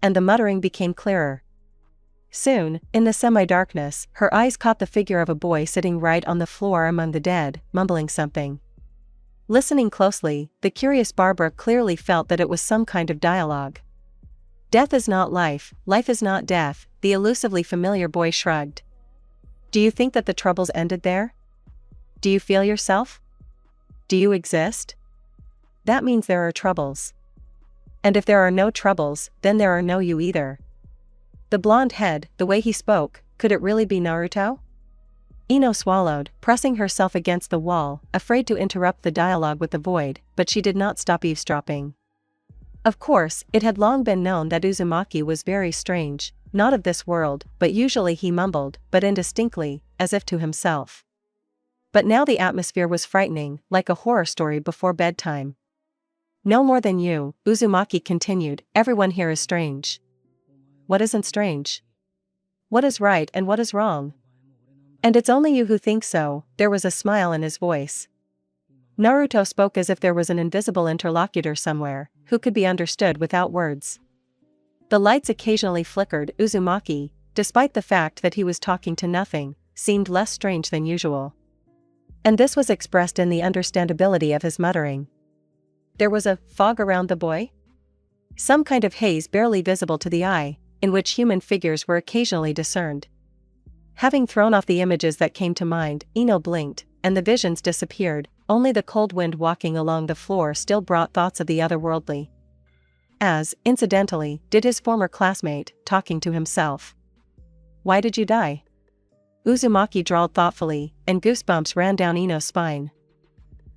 And the muttering became clearer. Soon, in the semi-darkness, her eyes caught the figure of a boy sitting right on the floor among the dead, mumbling something. Listening closely, the curious Barbara clearly felt that it was some kind of dialogue. Death is not life, life is not death, the elusively familiar boy shrugged. Do you think that the troubles ended there? Do you feel yourself? Do you exist? That means there are troubles. And if there are no troubles, then there are no you either. The blonde head, the way he spoke, could it really be Naruto? Ino swallowed, pressing herself against the wall, afraid to interrupt the dialogue with the void, but she did not stop eavesdropping. Of course, it had long been known that Uzumaki was very strange, not of this world, but usually he mumbled, but indistinctly, as if to himself. But now the atmosphere was frightening, like a horror story before bedtime. No more than you, Uzumaki continued, everyone here is strange. What isn't strange? What is right and what is wrong? And it's only you who think so, there was a smile in his voice. Naruto spoke as if there was an invisible interlocutor somewhere, who could be understood without words. The lights occasionally flickered. Uzumaki, despite the fact that he was talking to nothing, seemed less strange than usual. And this was expressed in the understandability of his muttering. There was a fog around the boy? Some kind of haze barely visible to the eye, in which human figures were occasionally discerned. Having thrown off the images that came to mind, Ino blinked, and the visions disappeared, only the cold wind walking along the floor still brought thoughts of the otherworldly. As, incidentally, did his former classmate, talking to himself. Why did you die? Uzumaki drawled thoughtfully, and goosebumps ran down Ino's spine.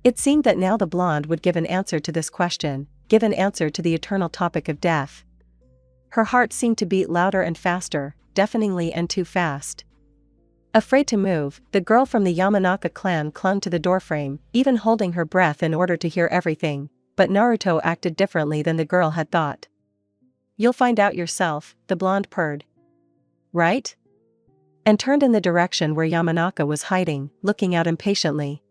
It seemed that now the blonde would give an answer to this question, give an answer to the eternal topic of death. Her heart seemed to beat louder and faster, deafeningly and too fast. Afraid to move, the girl from the Yamanaka clan clung to the doorframe, even holding her breath in order to hear everything, but Naruto acted differently than the girl had thought. You'll find out yourself, the blonde purred. Right? And turned in the direction where Yamanaka was hiding, looking out impatiently.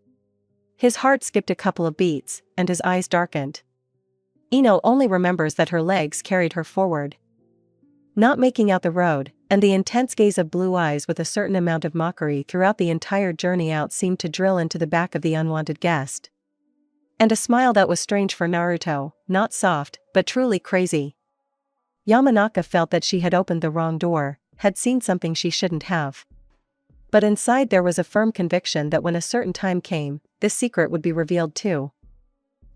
His heart skipped a couple of beats, and his eyes darkened. Ino only remembers that her legs carried her forward. Not making out the road, and the intense gaze of blue eyes with a certain amount of mockery throughout the entire journey out seemed to drill into the back of the unwanted guest. And a smile that was strange for Naruto, not soft, but truly crazy. Yamanaka felt that she had opened the wrong door, had seen something she shouldn't have. But inside there was a firm conviction that when a certain time came, this secret would be revealed too.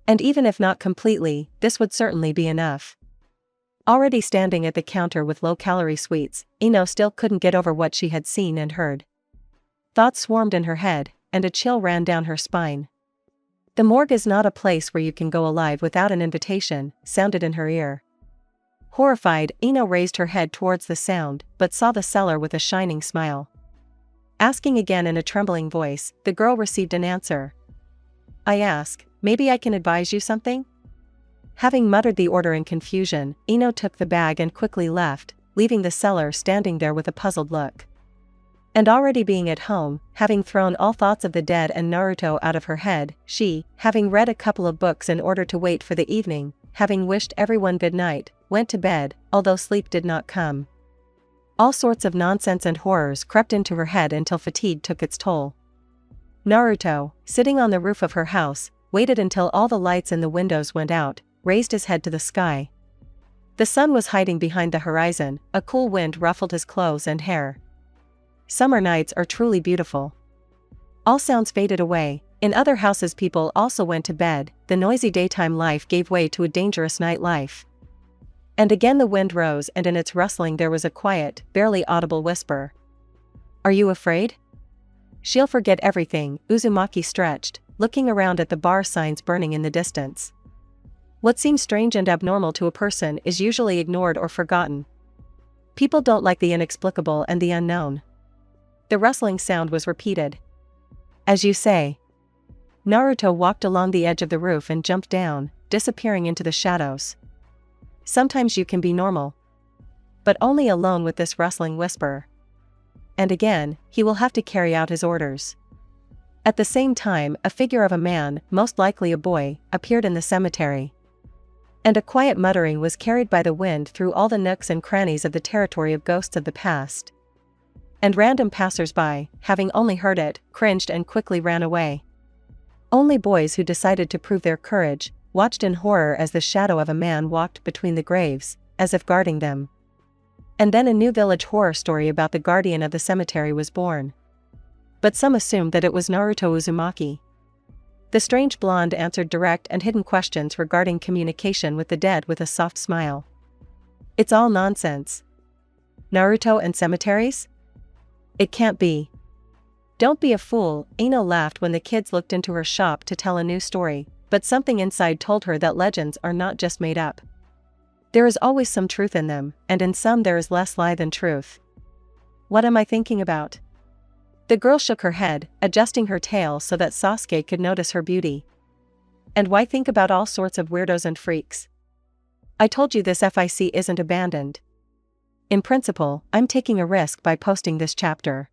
And even if not completely, this would certainly be enough. Already standing at the counter with low-calorie sweets, Ino still couldn't get over what she had seen and heard. Thoughts swarmed in her head, and a chill ran down her spine. The morgue is not a place where you can go alive without an invitation, sounded in her ear. Horrified, Ino raised her head towards the sound, but saw the seller with a shining smile. Asking again in a trembling voice, the girl received an answer. I ask, maybe I can advise you something? Having muttered the order in confusion, Ino took the bag and quickly left, leaving the seller standing there with a puzzled look. And already being at home, having thrown all thoughts of the dead and Naruto out of her head, she, having read a couple of books in order to wait for the evening, having wished everyone good night, went to bed, although sleep did not come. All sorts of nonsense and horrors crept into her head until fatigue took its toll. Naruto, sitting on the roof of her house, waited until all the lights in the windows went out, raised his head to the sky. The sun was hiding behind the horizon, a cool wind ruffled his clothes and hair. Summer nights are truly beautiful. All sounds faded away, in other houses people also went to bed, the noisy daytime life gave way to a dangerous night life. And again the wind rose and in its rustling there was a quiet, barely audible whisper. Are you afraid? She'll forget everything, Uzumaki stretched, looking around at the bar signs burning in the distance. What seems strange and abnormal to a person is usually ignored or forgotten. People don't like the inexplicable and the unknown. The rustling sound was repeated. As you say. Naruto walked along the edge of the roof and jumped down, disappearing into the shadows. Sometimes you can be normal. But only alone with this rustling whisper. And again, he will have to carry out his orders. At the same time, a figure of a man, most likely a boy, appeared in the cemetery. And a quiet muttering was carried by the wind through all the nooks and crannies of the territory of ghosts of the past. And random passers-by, having only heard it, cringed and quickly ran away. Only boys who decided to prove their courage, watched in horror as the shadow of a man walked between the graves, as if guarding them. And then a new village horror story about the guardian of the cemetery was born. But some assumed that it was Naruto Uzumaki. The strange blonde answered direct and hidden questions regarding communication with the dead with a soft smile. It's all nonsense. Naruto and cemeteries? It can't be. Don't be a fool, Ino laughed when the kids looked into her shop to tell a new story, but something inside told her that legends are not just made up. There is always some truth in them, and in some there is less lie than truth. What am I thinking about? The girl shook her head, adjusting her tail so that Sasuke could notice her beauty. And why think about all sorts of weirdos and freaks? I told you this FIC isn't abandoned. In principle, I'm taking a risk by posting this chapter.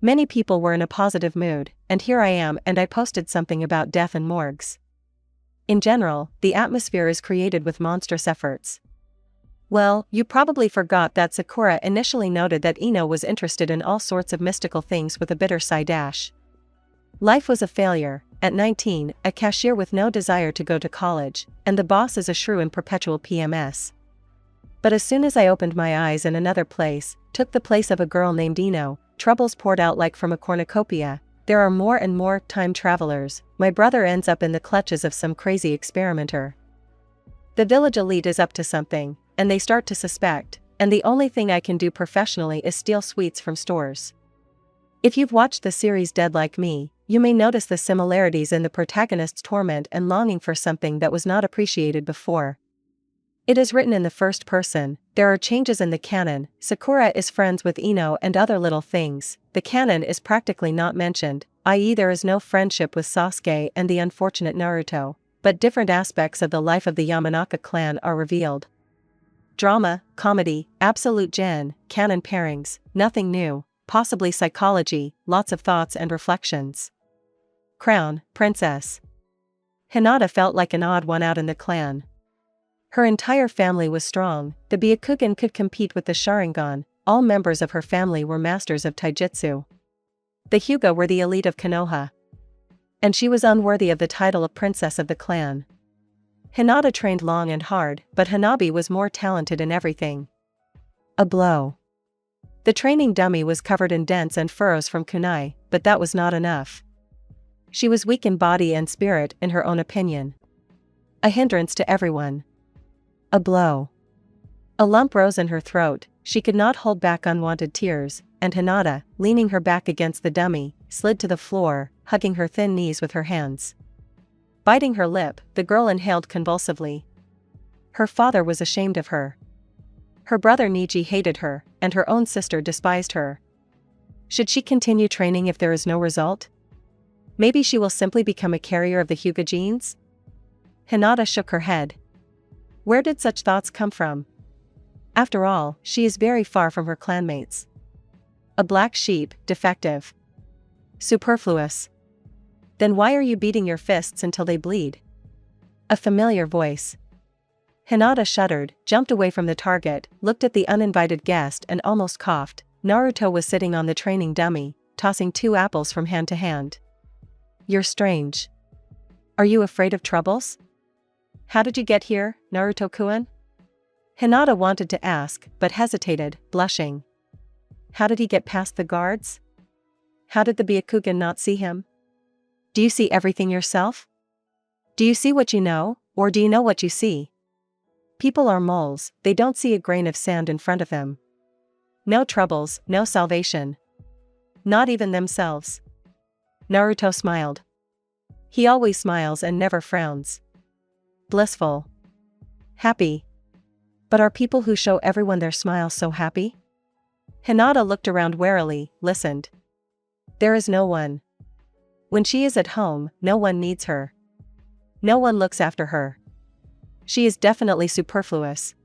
Many people were in a positive mood, and here I am, and I posted something about death and morgues. In general, the atmosphere is created with monstrous efforts. Well, you probably forgot that Sakura initially noted that Ino was interested in all sorts of mystical things with a bitter side dash. Life was a failure. At 19, a cashier with no desire to go to college, and the boss is a shrew in perpetual PMS. But as soon as I opened my eyes in another place, took the place of a girl named Ino, troubles poured out like from a cornucopia. There are more and more time travelers. My brother ends up in the clutches of some crazy experimenter. The village elite is up to something, and they start to suspect, and the only thing I can do professionally is steal sweets from stores. If you've watched the series Dead Like Me, you may notice the similarities in the protagonist's torment and longing for something that was not appreciated before. It is written in the first person. There are changes in the canon. Sakura is friends with Ino and other little things. The canon is practically not mentioned, i.e. there is no friendship with Sasuke and the unfortunate Naruto, but different aspects of the life of the Yamanaka clan are revealed. Drama, comedy, absolute canon pairings, nothing new, possibly psychology, lots of thoughts and reflections. Crown, princess. Hinata felt like an odd one out in the clan. Her entire family was strong. The Byakugan could compete with the Sharingan. All members of her family were masters of taijutsu. The Hyuga were the elite of Konoha. And she was unworthy of the title of princess of the clan. Hinata trained long and hard, but Hanabi was more talented in everything. A blow. The training dummy was covered in dents and furrows from kunai, but that was not enough. She was weak in body and spirit, in her own opinion. A hindrance to everyone. A blow. A lump rose in her throat. She could not hold back unwanted tears, and Hinata, leaning her back against the dummy, slid to the floor, hugging her thin knees with her hands. Biting her lip, the girl inhaled convulsively. Her father was ashamed of her. Her brother Niji hated her, and her own sister despised her. Should she continue training if there is no result? Maybe she will simply become a carrier of the Hyuga genes? Hinata shook her head. Where did such thoughts come from? After all, she is very far from her clanmates. A black sheep, defective. Superfluous. Then why are you beating your fists until they bleed? A familiar voice. Hinata shuddered, jumped away from the target, looked at the uninvited guest and almost coughed. Naruto was sitting on the training dummy, tossing 2 apples from hand to hand. You're strange. Are you afraid of troubles? How did you get here, Naruto-kun? Hinata wanted to ask, but hesitated, blushing. How did he get past the guards? How did the Byakugan not see him? Do you see everything yourself? Do you see what you know, or do you know what you see? People are moles, they don't see a grain of sand in front of them. No troubles, no salvation. Not even themselves. Naruto smiled. He always smiles and never frowns. Blissful. Happy. But are people who show everyone their smile so happy? Hinata looked around warily, listened. There is no one. When she is at home, no one needs her. No one looks after her. She is definitely superfluous.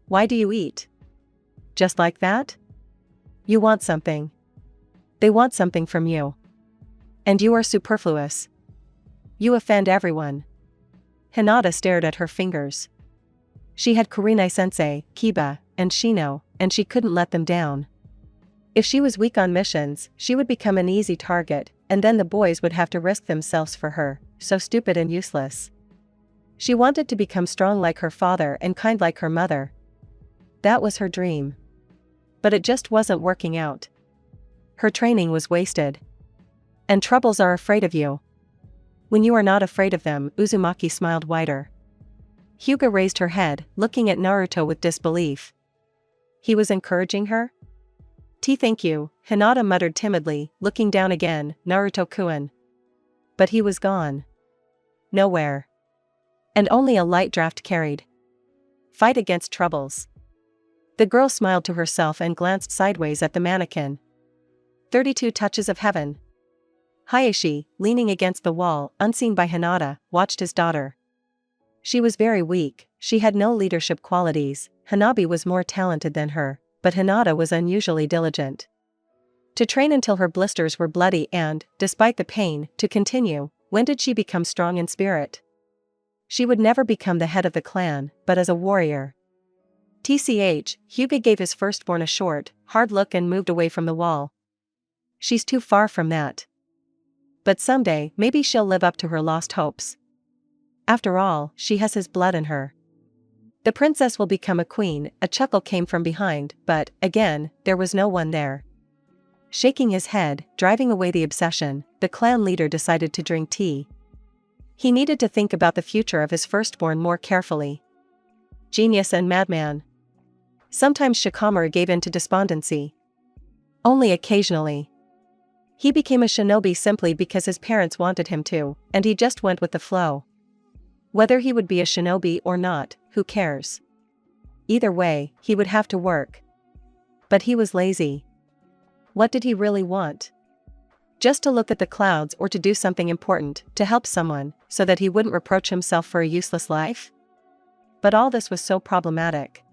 Why do you eat? Just like that? You want something. They want something from you. And you are superfluous. You offend everyone. Hinata stared at her fingers. She had Kurenai-sensei, Kiba, and Shino, and she couldn't let them down. If she was weak on missions, she would become an easy target, and then the boys would have to risk themselves for her, so stupid and useless. She wanted to become strong like her father and kind like her mother. That was her dream. But it just wasn't working out. Her training was wasted. And troubles are afraid of you. When you are not afraid of them, Uzumaki smiled wider. Hyuga raised her head, looking at Naruto with disbelief. He was encouraging her? Thank you, Hinata muttered timidly, looking down again, Naruto-kun. But he was gone. Nowhere. And only a light draft carried. Fight against troubles. The girl smiled to herself and glanced sideways at the mannequin. 32 touches of heaven. Hayashi, leaning against the wall, unseen by Hinata, watched his daughter. She was very weak, she had no leadership qualities. Hanabi was more talented than her, but Hinata was unusually diligent. To train until her blisters were bloody and, despite the pain, to continue. When did she become strong in spirit? She would never become the head of the clan, but as a warrior. TCH, Hyuga gave his firstborn a short, hard look and moved away from the wall. She's too far from that. But someday, maybe she'll live up to her lost hopes. After all, she has his blood in her. The princess will become a queen. A chuckle came from behind, but, again, there was no one there. Shaking his head, driving away the obsession, the clan leader decided to drink tea. He needed to think about the future of his firstborn more carefully. Genius and madman. Sometimes Shikamaru gave in to despondency. Only occasionally. He became a shinobi simply because his parents wanted him to, and he just went with the flow. Whether he would be a shinobi or not, who cares? Either way, he would have to work. But he was lazy. What did he really want? Just to look at the clouds or to do something important, to help someone, so that he wouldn't reproach himself for a useless life? But all this was so problematic.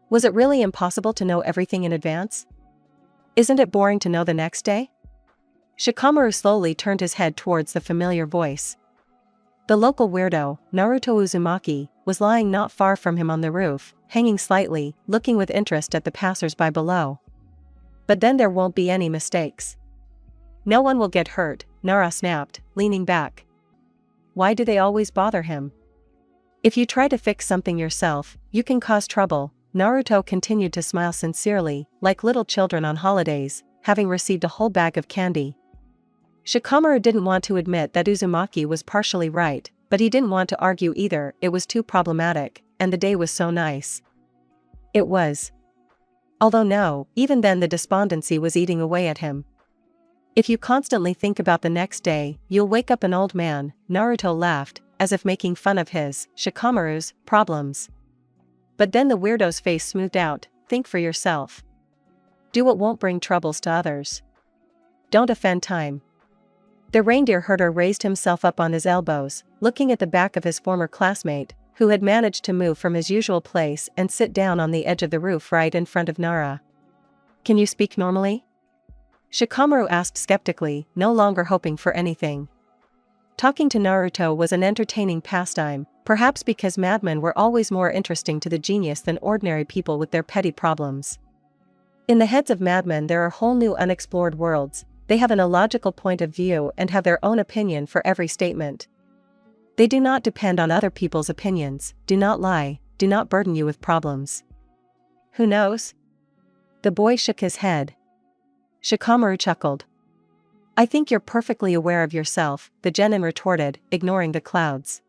Was it really impossible to know everything in advance? Isn't it boring to know the next day? Shikamaru slowly turned his head towards the familiar voice. The local weirdo, Naruto Uzumaki, was lying not far from him on the roof, hanging slightly, looking with interest at the passers-by below. But then there won't be any mistakes. No one will get hurt, Nara snapped, leaning back. Why do they always bother him? If you try to fix something yourself, you can cause trouble. Naruto continued to smile sincerely, like little children on holidays, having received a whole bag of candy. Shikamaru didn't want to admit that Uzumaki was partially right, but he didn't want to argue either. It was too problematic, and the day was so nice. It was. Although no, even then the despondency was eating away at him. If you constantly think about the next day, you'll wake up an old man, Naruto laughed, as if making fun of his, Shikamaru's, problems. But then the weirdo's face smoothed out. Think for yourself. Do what won't bring troubles to others. Don't offend time. The reindeer herder raised himself up on his elbows, looking at the back of his former classmate, who had managed to move from his usual place and sit down on the edge of the roof right in front of Nara. Can you speak normally? Shikamaru asked skeptically, no longer hoping for anything. Talking to Naruto was an entertaining pastime, perhaps because madmen were always more interesting to the genius than ordinary people with their petty problems. In the heads of madmen there are whole new unexplored worlds. They have an illogical point of view and have their own opinion for every statement. They do not depend on other people's opinions, do not lie, do not burden you with problems. Who knows? The boy shook his head. Shikamaru chuckled. I think you're perfectly aware of yourself, the genin retorted, ignoring the clouds.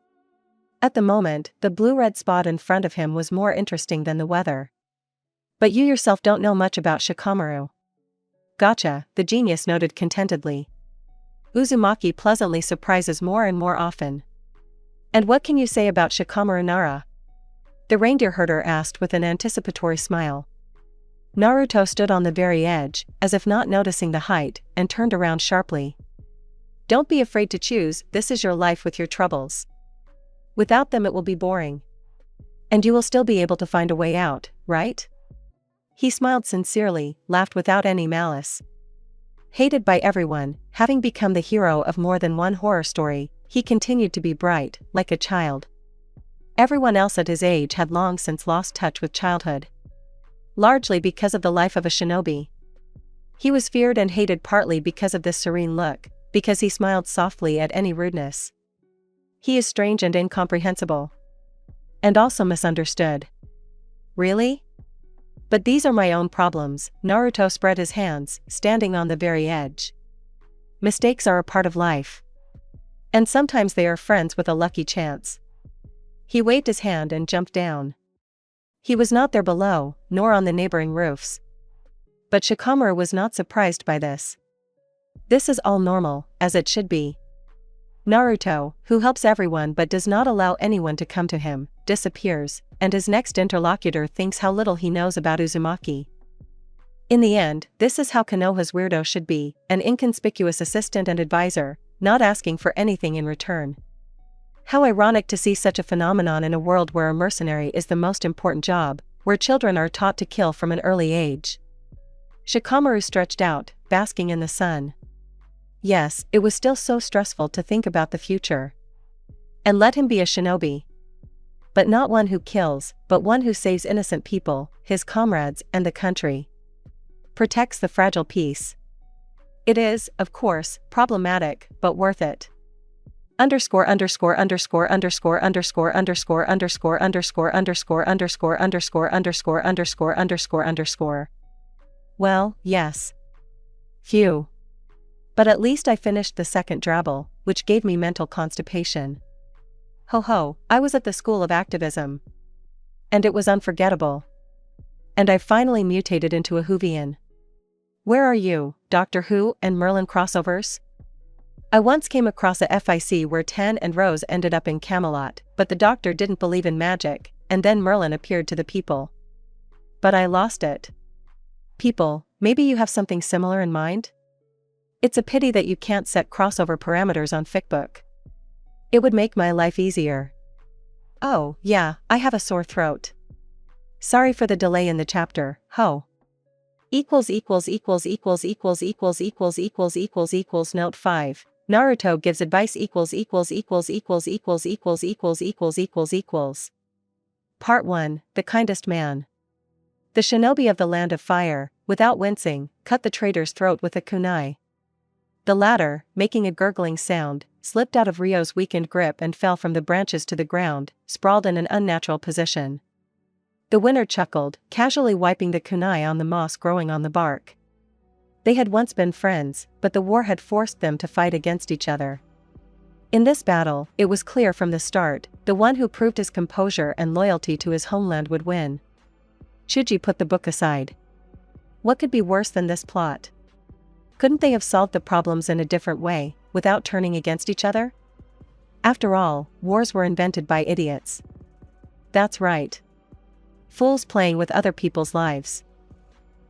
At the moment, the blue-red spot in front of him was more interesting than the weather. But you yourself don't know much about Shikamaru. Gotcha, the genius noted contentedly. Uzumaki pleasantly surprises more and more often. And what can you say about Shikamaru Nara? The reindeer herder asked with an anticipatory smile. Naruto stood on the very edge, as if not noticing the height, and turned around sharply. Don't be afraid to choose, this is your life with your troubles. Without them it will be boring. And you will still be able to find a way out, right? He smiled sincerely, laughed without any malice. Hated by everyone, having become the hero of more than one horror story, he continued to be bright, like a child. Everyone else at his age had long since lost touch with childhood. Largely because of the life of a shinobi. He was feared and hated partly because of this serene look, because he smiled softly at any rudeness. He is strange and incomprehensible. And also misunderstood. Really? But these are my own problems. Naruto spread his hands, standing on the very edge. Mistakes are a part of life. And sometimes they are friends with a lucky chance. He waved his hand and jumped down. He was not there below, nor on the neighboring roofs. But Shikamaru was not surprised by this. This is all normal, as it should be. Naruto, who helps everyone but does not allow anyone to come to him, disappears, and his next interlocutor thinks how little he knows about Uzumaki. In the end, this is how Konoha's weirdo should be, an inconspicuous assistant and advisor, not asking for anything in return. How ironic to see such a phenomenon in a world where a mercenary is the most important job, where children are taught to kill from an early age. Shikamaru stretched out, basking in the sun. Yes, it was still so stressful to think about the future. And let him be a shinobi. But not one who kills, but one who saves innocent people, his comrades, and the country. Protects the fragile peace. It is, of course, problematic, but worth it. Underscore underscore underscore underscore underscore underscore underscore underscore underscore underscore underscore underscore underscore underscore underscore. Well, yes. Phew. But at least I finished the second drabble, which gave me mental constipation. Ho ho, I was at the School of Activism. And it was unforgettable. And I finally mutated into a Whovian. Where are you, Doctor Who and Merlin crossovers? I once came across a FIC where Ten and Rose ended up in Camelot, but the Doctor didn't believe in magic, and then Merlin appeared to the people. But I lost it. People, maybe you have something similar in mind? It's a pity that you can't set crossover parameters on Ficbook. It would make my life easier. Oh, yeah, I have a sore throat. Sorry for the delay in the chapter, ho. Note 5. Naruto gives advice Part 1, The Kindest Man. The shinobi of the Land of Fire, without wincing, cut the traitor's throat with a kunai. The latter, making a gurgling sound, slipped out of Ryo's weakened grip and fell from the branches to the ground, sprawled in an unnatural position. The winner chuckled, casually wiping the kunai on the moss growing on the bark. They had once been friends, but the war had forced them to fight against each other. In this battle, it was clear from the start, the one who proved his composure and loyalty to his homeland would win. Chuji put the book aside. What could be worse than this plot? Couldn't they have solved the problems in a different way, without turning against each other? After all, wars were invented by idiots. That's right. Fools playing with other people's lives.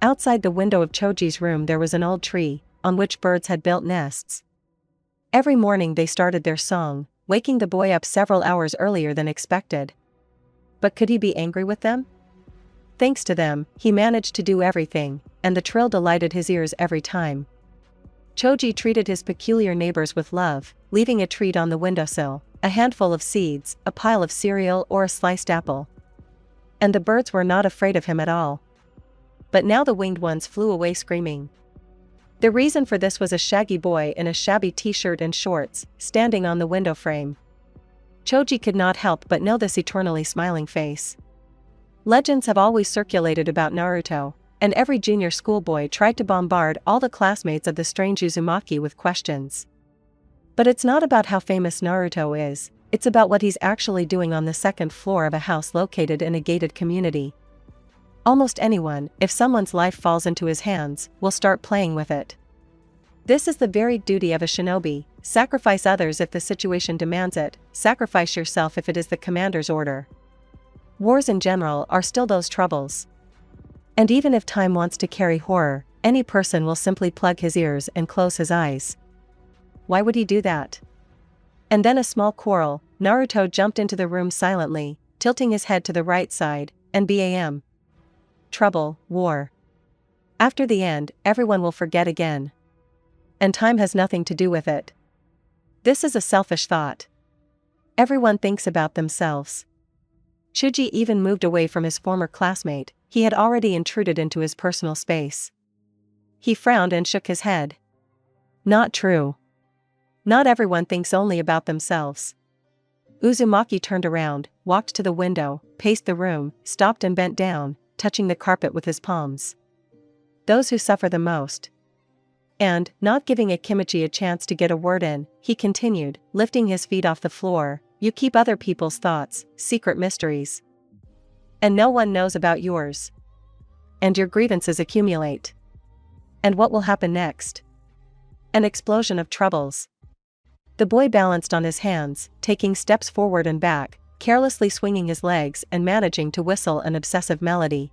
Outside the window of Choji's room there was an old tree, on which birds had built nests. Every morning they started their song, waking the boy up several hours earlier than expected. But could he be angry with them? Thanks to them, he managed to do everything, and the trill delighted his ears every time. Choji treated his peculiar neighbors with love, leaving a treat on the windowsill, a handful of seeds, a pile of cereal or a sliced apple. And the birds were not afraid of him at all. But now the winged ones flew away screaming. The reason for this was a shaggy boy in a shabby t-shirt and shorts, standing on the window frame. Choji could not help but know this eternally smiling face. Legends have always circulated about Naruto, and every junior schoolboy tried to bombard all the classmates of the strange Uzumaki with questions. But it's not about how famous Naruto is, it's about what he's actually doing on the second floor of a house located in a gated community. Almost anyone, if someone's life falls into his hands, will start playing with it. This is the very duty of a shinobi: sacrifice others if the situation demands it, sacrifice yourself if it is the commander's order. Wars in general are still those troubles. And even if time wants to carry horror, any person will simply plug his ears and close his eyes. Why would he do that? And then a small quarrel, Naruto jumped into the room silently, tilting his head to the right side, and bam. Trouble, war. After the end, everyone will forget again. And time has nothing to do with it. This is a selfish thought. Everyone thinks about themselves. Chuji even moved away from his former classmate, he had already intruded into his personal space. He frowned and shook his head. Not true. Not everyone thinks only about themselves. Uzumaki turned around, walked to the window, paced the room, stopped and bent down, touching the carpet with his palms. Those who suffer the most. And, not giving Akimichi a chance to get a word in, he continued, lifting his feet off the floor, you keep other people's thoughts, secret mysteries. And no one knows about yours. And your grievances accumulate. And what will happen next? An explosion of troubles. The boy balanced on his hands, taking steps forward and back, carelessly swinging his legs and managing to whistle an obsessive melody.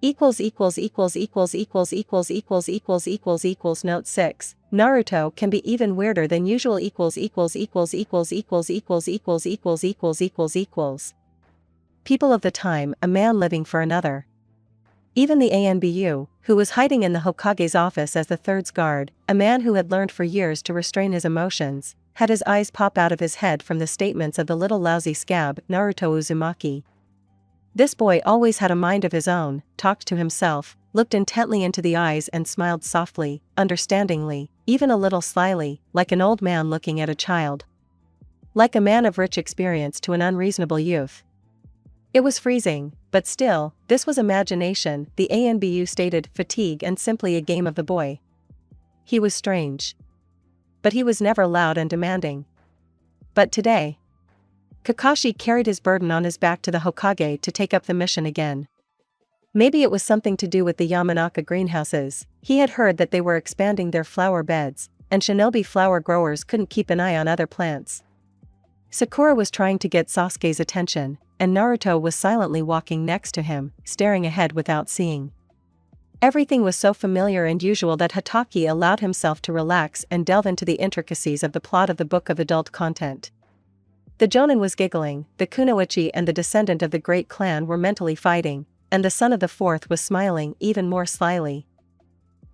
Note 6. Naruto can be even weirder than usual. People of the time, a man living for another. Even the ANBU, who was hiding in the Hokage's office as the third's guard, a man who had learned for years to restrain his emotions, had his eyes pop out of his head from the statements of the little lousy scab, Naruto Uzumaki. This boy always had a mind of his own, talked to himself, looked intently into the eyes and smiled softly, understandingly, even a little slyly, like an old man looking at a child. Like a man of rich experience to an unreasonable youth. It was freezing, but still, this was imagination, the ANBU stated, fatigue and simply a game of the boy. He was strange. But he was never loud and demanding. But today, Kakashi carried his burden on his back to the Hokage to take up the mission again. Maybe it was something to do with the Yamanaka greenhouses. He had heard that they were expanding their flower beds, and shinobi flower growers couldn't keep an eye on other plants. Sakura was trying to get Sasuke's attention, and Naruto was silently walking next to him, staring ahead without seeing. Everything was so familiar and usual that Hatake allowed himself to relax and delve into the intricacies of the plot of the book of adult content. The Jonin was giggling, the Kunoichi and the descendant of the great clan were mentally fighting, and the son of the fourth was smiling even more slyly.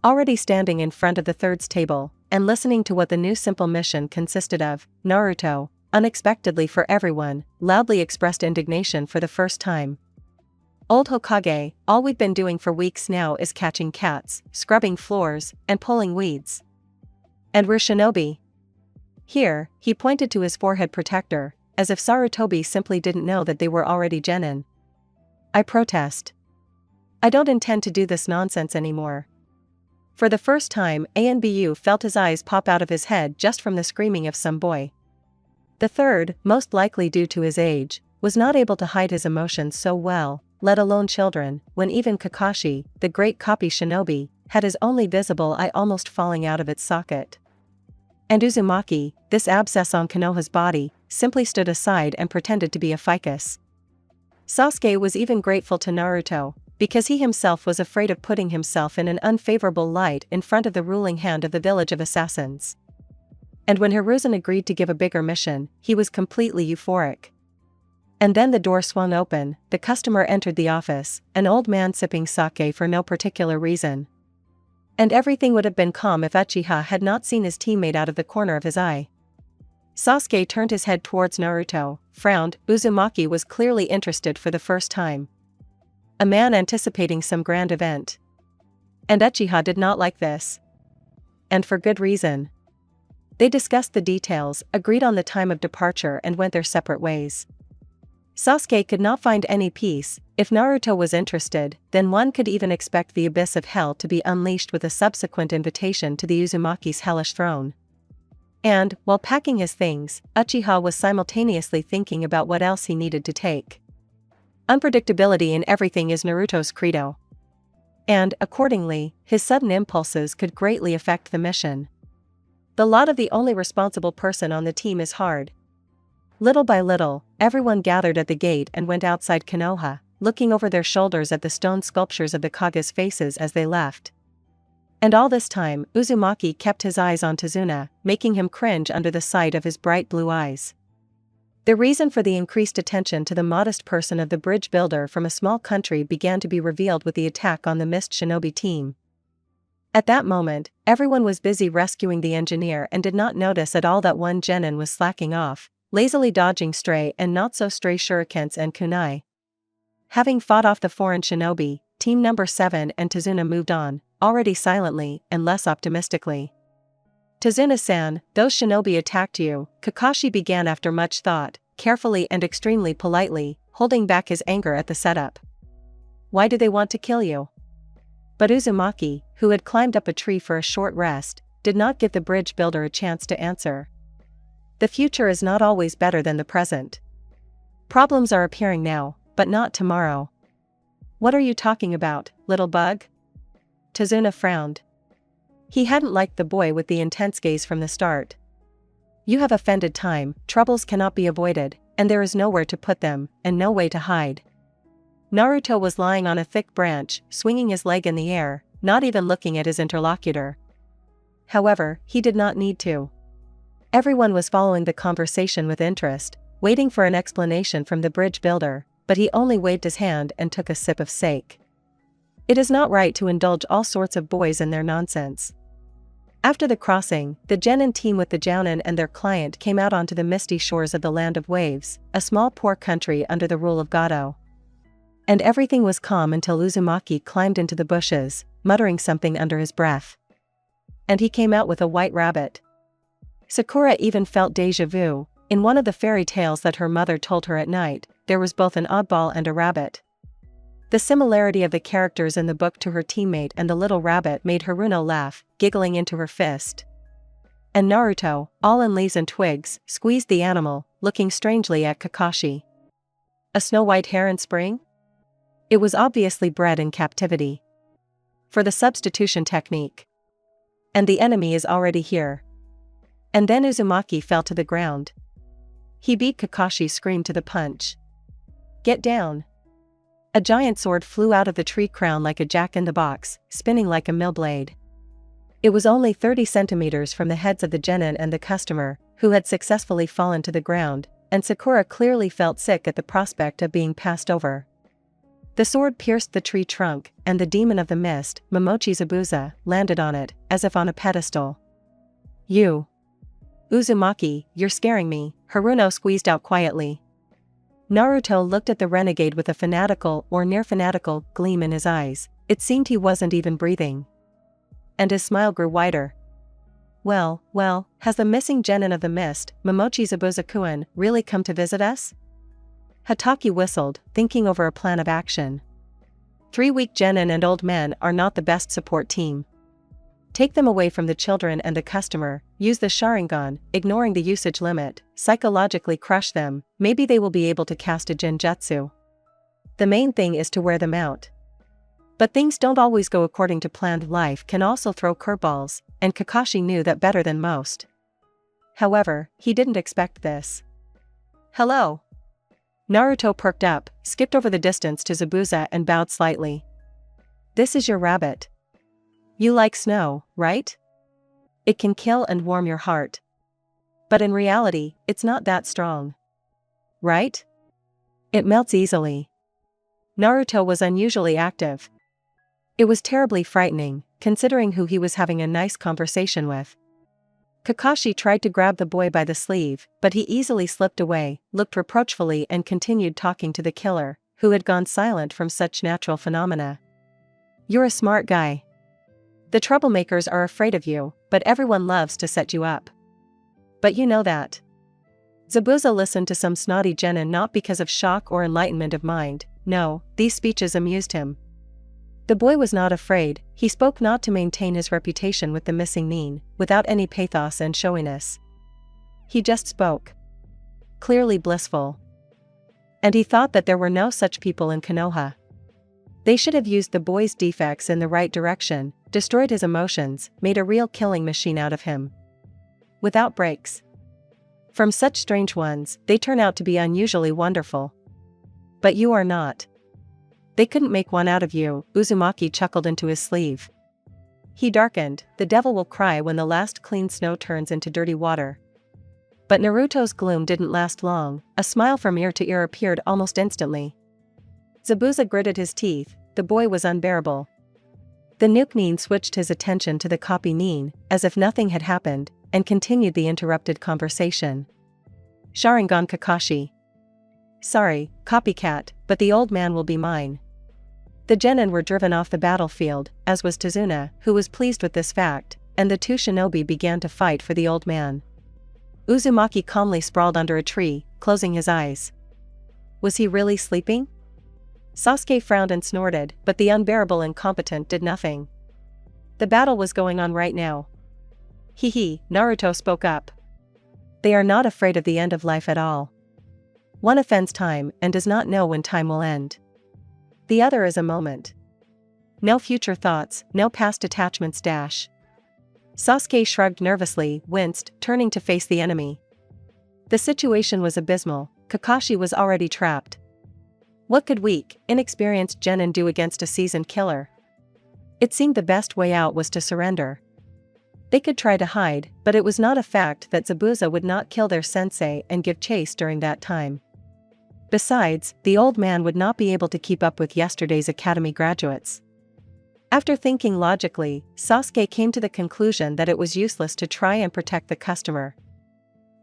Already standing in front of the third's table, and listening to what the new simple mission consisted of, Naruto, unexpectedly for everyone, loudly expressed indignation for the first time. Old Hokage, all we've been doing for weeks now is catching cats, scrubbing floors, and pulling weeds. And we're shinobi. Here, he pointed to his forehead protector, as if Sarutobi simply didn't know that they were already genin. I protest. I don't intend to do this nonsense anymore. For the first time, ANBU felt his eyes pop out of his head just from the screaming of some boy. The third, most likely due to his age, was not able to hide his emotions so well, let alone children, when even Kakashi, the great copy shinobi, had his only visible eye almost falling out of its socket. And Uzumaki, this abscess on Konoha's body, simply stood aside and pretended to be a ficus. Sasuke was even grateful to Naruto, because he himself was afraid of putting himself in an unfavorable light in front of the ruling hand of the village of assassins. And when Hiruzen agreed to give a bigger mission, he was completely euphoric. And then the door swung open, the customer entered the office, an old man sipping sake for no particular reason. And everything would have been calm if Uchiha had not seen his teammate out of the corner of his eye. Sasuke turned his head towards Naruto, frowned. Uzumaki was clearly interested for the first time. A man anticipating some grand event. And Uchiha did not like this. And for good reason. They discussed the details, agreed on the time of departure and went their separate ways. Sasuke could not find any peace. If Naruto was interested, then one could even expect the abyss of hell to be unleashed with a subsequent invitation to the Uzumaki's hellish throne. And, while packing his things, Uchiha was simultaneously thinking about what else he needed to take. Unpredictability in everything is Naruto's credo. And, accordingly, his sudden impulses could greatly affect the mission. The lot of the only responsible person on the team is hard. Little by little, everyone gathered at the gate and went outside Konoha, looking over their shoulders at the stone sculptures of the Kage's faces as they left. And all this time, Uzumaki kept his eyes on Tazuna, making him cringe under the sight of his bright blue eyes. The reason for the increased attention to the modest person of the bridge builder from a small country began to be revealed with the attack on the Mist Shinobi team. At that moment, everyone was busy rescuing the engineer and did not notice at all that one genin was slacking off, lazily dodging stray and not-so-stray shurikens and kunai. Having fought off the foreign shinobi, Team Number 7 and Tazuna moved on, already silently and less optimistically. Tazuna-san, those shinobi attacked you, Kakashi began after much thought, carefully and extremely politely, holding back his anger at the setup. Why do they want to kill you? But Uzumaki, who had climbed up a tree for a short rest, did not give the bridge builder a chance to answer. The future is not always better than the present. Problems are appearing now, but not tomorrow. What are you talking about, little bug? Tazuna frowned. He hadn't liked the boy with the intense gaze from the start. You have offended time, troubles cannot be avoided, and there is nowhere to put them, and no way to hide. Naruto was lying on a thick branch, swinging his leg in the air, not even looking at his interlocutor. However, he did not need to. Everyone was following the conversation with interest, waiting for an explanation from the bridge builder, but he only waved his hand and took a sip of sake. It is not right to indulge all sorts of boys in their nonsense. After the crossing, the genin team with the jounin and their client came out onto the misty shores of the Land of Waves, a small poor country under the rule of Gato. And everything was calm until Uzumaki climbed into the bushes, muttering something under his breath. And he came out with a white rabbit. Sakura even felt déjà vu. In one of the fairy tales that her mother told her at night, there was both an oddball and a rabbit. The similarity of the characters in the book to her teammate and the little rabbit made Haruno laugh, giggling into her fist. And Naruto, all in leaves and twigs, squeezed the animal, looking strangely at Kakashi. A snow-white hare in spring? It was obviously bred in captivity. For the substitution technique. And the enemy is already here. And then Uzumaki fell to the ground. He beat Kakashi's scream to the punch. Get down! A giant sword flew out of the tree crown like a jack-in-the-box, spinning like a mill blade. It was only 30 centimeters from the heads of the genin and the customer, who had successfully fallen to the ground, and Sakura clearly felt sick at the prospect of being passed over. The sword pierced the tree trunk, and the demon of the mist, Momochi Zabuza, landed on it, as if on a pedestal. You! Uzumaki, you're scaring me, Haruno squeezed out quietly. Naruto looked at the renegade with a fanatical or near-fanatical gleam in his eyes. It seemed he wasn't even breathing. And his smile grew wider. Well, has the missing genin of the mist, Momochi Zabuza-kun, really come to visit us? Hatake whistled, thinking over a plan of action. 3 weak genin and old men are not the best support team. Take them away from the children and the customer, use the Sharingan, ignoring the usage limit, psychologically crush them, maybe they will be able to cast a Genjutsu. The main thing is to wear them out. But things don't always go according to planned. Life can also throw curveballs, and Kakashi knew that better than most. However, he didn't expect this. Hello! Naruto perked up, skipped over the distance to Zabuza and bowed slightly. This is your rabbit. You like snow, right? It can kill and warm your heart. But in reality, it's not that strong. Right? It melts easily. Naruto was unusually active. It was terribly frightening, considering who he was having a nice conversation with. Kakashi tried to grab the boy by the sleeve, but he easily slipped away, looked reproachfully and continued talking to the killer, who had gone silent from such natural phenomena. You're a smart guy. The troublemakers are afraid of you, but everyone loves to set you up. But you know that. Zabuza listened to some snotty genin not because of shock or enlightenment of mind. No, these speeches amused him. The boy was not afraid. He spoke not to maintain his reputation with the missing nin, without any pathos and showiness. He just spoke. Clearly blissful. And he thought that there were no such people in Konoha. They should have used the boy's defects in the right direction, destroyed his emotions, made a real killing machine out of him. Without breaks. From such strange ones, they turn out to be unusually wonderful. But you are not. They couldn't make one out of you, Uzumaki chuckled into his sleeve. He darkened, the devil will cry when the last clean snow turns into dirty water. But Naruto's gloom didn't last long, a smile from ear to ear appeared almost instantly. Zabuza gritted his teeth, the boy was unbearable. The nuke nin switched his attention to the copy nin, as if nothing had happened, and continued the interrupted conversation. Sharingan Kakashi. Sorry, copycat, but the old man will be mine. The genin were driven off the battlefield, as was Tazuna, who was pleased with this fact, and the two shinobi began to fight for the old man. Uzumaki calmly sprawled under a tree, closing his eyes. Was he really sleeping? Sasuke frowned and snorted, but the unbearable incompetent did nothing. The battle was going on right now. Hee, Naruto spoke up. They are not afraid of the end of life at all. One offends time and does not know when time will end. The other is a moment. No future thoughts, no past attachments. Sasuke shrugged nervously, winced, turning to face the enemy. The situation was abysmal. Kakashi was already trapped. What could weak, inexperienced genin do against a seasoned killer? It seemed the best way out was to surrender. They could try to hide, but it was not a fact that Zabuza would not kill their sensei and give chase during that time. Besides, the old man would not be able to keep up with yesterday's academy graduates. After thinking logically, Sasuke came to the conclusion that it was useless to try and protect the customer.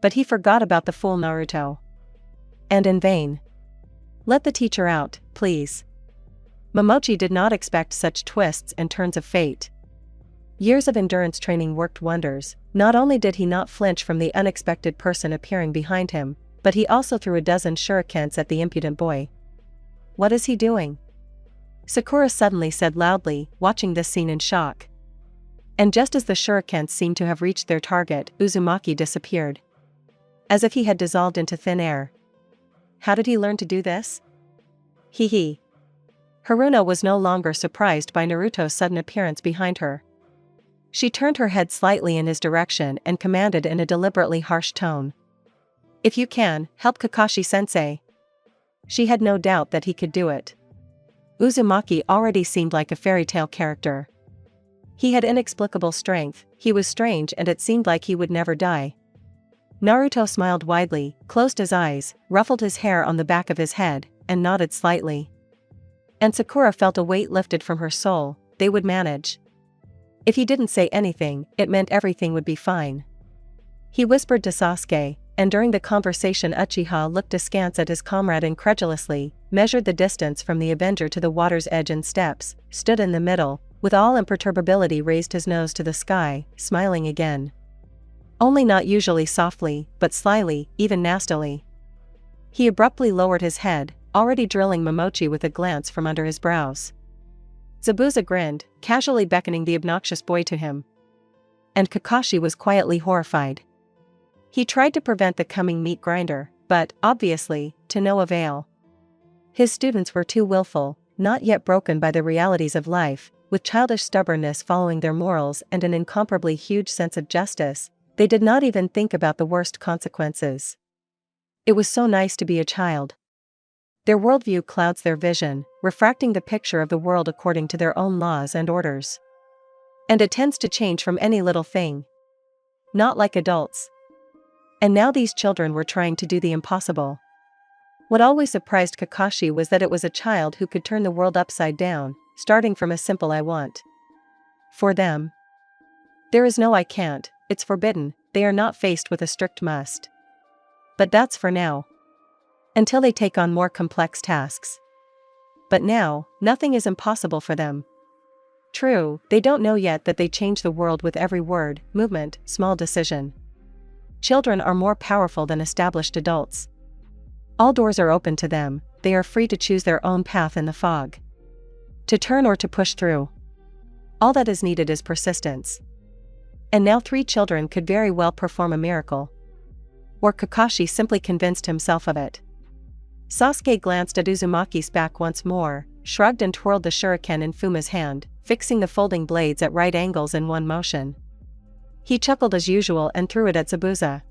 But he forgot about the fool Naruto. And in vain. Let the teacher out, please. Momochi did not expect such twists and turns of fate. Years of endurance training worked wonders. Not only did he not flinch from the unexpected person appearing behind him, but he also threw a dozen shurikens at the impudent boy. What is he doing? Sakura suddenly said loudly, watching this scene in shock. And just as the shurikens seemed to have reached their target, Uzumaki disappeared. As if he had dissolved into thin air. How did he learn to do this? Hee. Haruna was no longer surprised by Naruto's sudden appearance behind her. She turned her head slightly in his direction and commanded in a deliberately harsh tone. If you can, help Kakashi-sensei. She had no doubt that he could do it. Uzumaki already seemed like a fairy tale character. He had inexplicable strength, he was strange, and it seemed like he would never die. Naruto smiled widely, closed his eyes, ruffled his hair on the back of his head, and nodded slightly. And Sakura felt a weight lifted from her soul. They would manage. If he didn't say anything, it meant everything would be fine. He whispered to Sasuke, and during the conversation Uchiha looked askance at his comrade incredulously, measured the distance from the Avenger to the water's edge and steps, stood in the middle, with all imperturbability raised his nose to the sky, smiling again. Only not usually softly, but slyly, even nastily. He abruptly lowered his head, already drilling Momochi with a glance from under his brows. Zabuza grinned, casually beckoning the obnoxious boy to him. And Kakashi was quietly horrified. He tried to prevent the coming meat grinder, but, obviously, to no avail. His students were too willful, not yet broken by the realities of life, with childish stubbornness following their morals and an incomparably huge sense of justice. They did not even think about the worst consequences. It was so nice to be a child. Their worldview clouds their vision, refracting the picture of the world according to their own laws and orders. And it tends to change from any little thing. Not like adults. And now these children were trying to do the impossible. What always surprised Kakashi was that it was a child who could turn the world upside down, starting from a simple I want. For them. There is no I can't, it's forbidden, they are not faced with a strict must. But that's for now. Until they take on more complex tasks. But now, nothing is impossible for them. True, they don't know yet that they change the world with every word, movement, small decision. Children are more powerful than established adults. All doors are open to them, they are free to choose their own path in the fog. To turn or to push through. All that is needed is persistence. And now 3 children could very well perform a miracle. Or Kakashi simply convinced himself of it. Sasuke glanced at Uzumaki's back once more, shrugged and twirled the shuriken in Fuma's hand, fixing the folding blades at right angles in one motion. He chuckled as usual and threw it at Zabuza.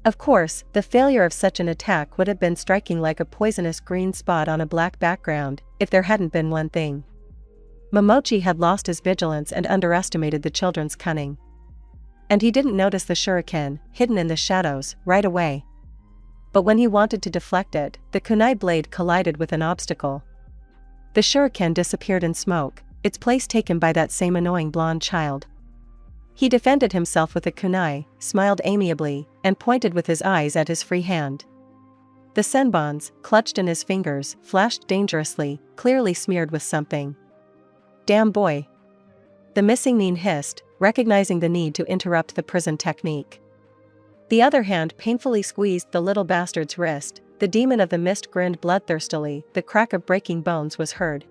Of course, the failure of such an attack would have been striking like a poisonous green spot on a black background, if there hadn't been one thing. Momochi had lost his vigilance and underestimated the children's cunning. And he didn't notice the shuriken, hidden in the shadows, right away. But when he wanted to deflect it, the kunai blade collided with an obstacle. The shuriken disappeared in smoke, its place taken by that same annoying blonde child. He defended himself with a kunai, smiled amiably, and pointed with his eyes at his free hand. The senbons, clutched in his fingers, flashed dangerously, clearly smeared with something. Damn boy. The missing nin hissed, recognizing the need to interrupt the prison technique. The other hand painfully squeezed the little bastard's wrist. The demon of the mist grinned bloodthirstily, the crack of breaking bones was heard.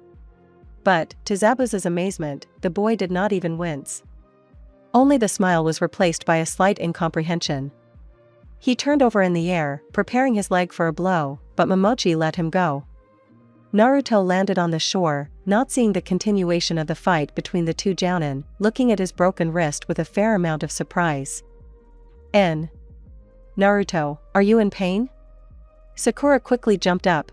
But, to Zabuza's amazement, the boy did not even wince. Only the smile was replaced by a slight incomprehension. He turned over in the air, preparing his leg for a blow, but Momochi let him go. Naruto landed on the shore, not seeing the continuation of the fight between the 2 jounin, looking at his broken wrist with a fair amount of surprise. Naruto, are you in pain? Sakura quickly jumped up,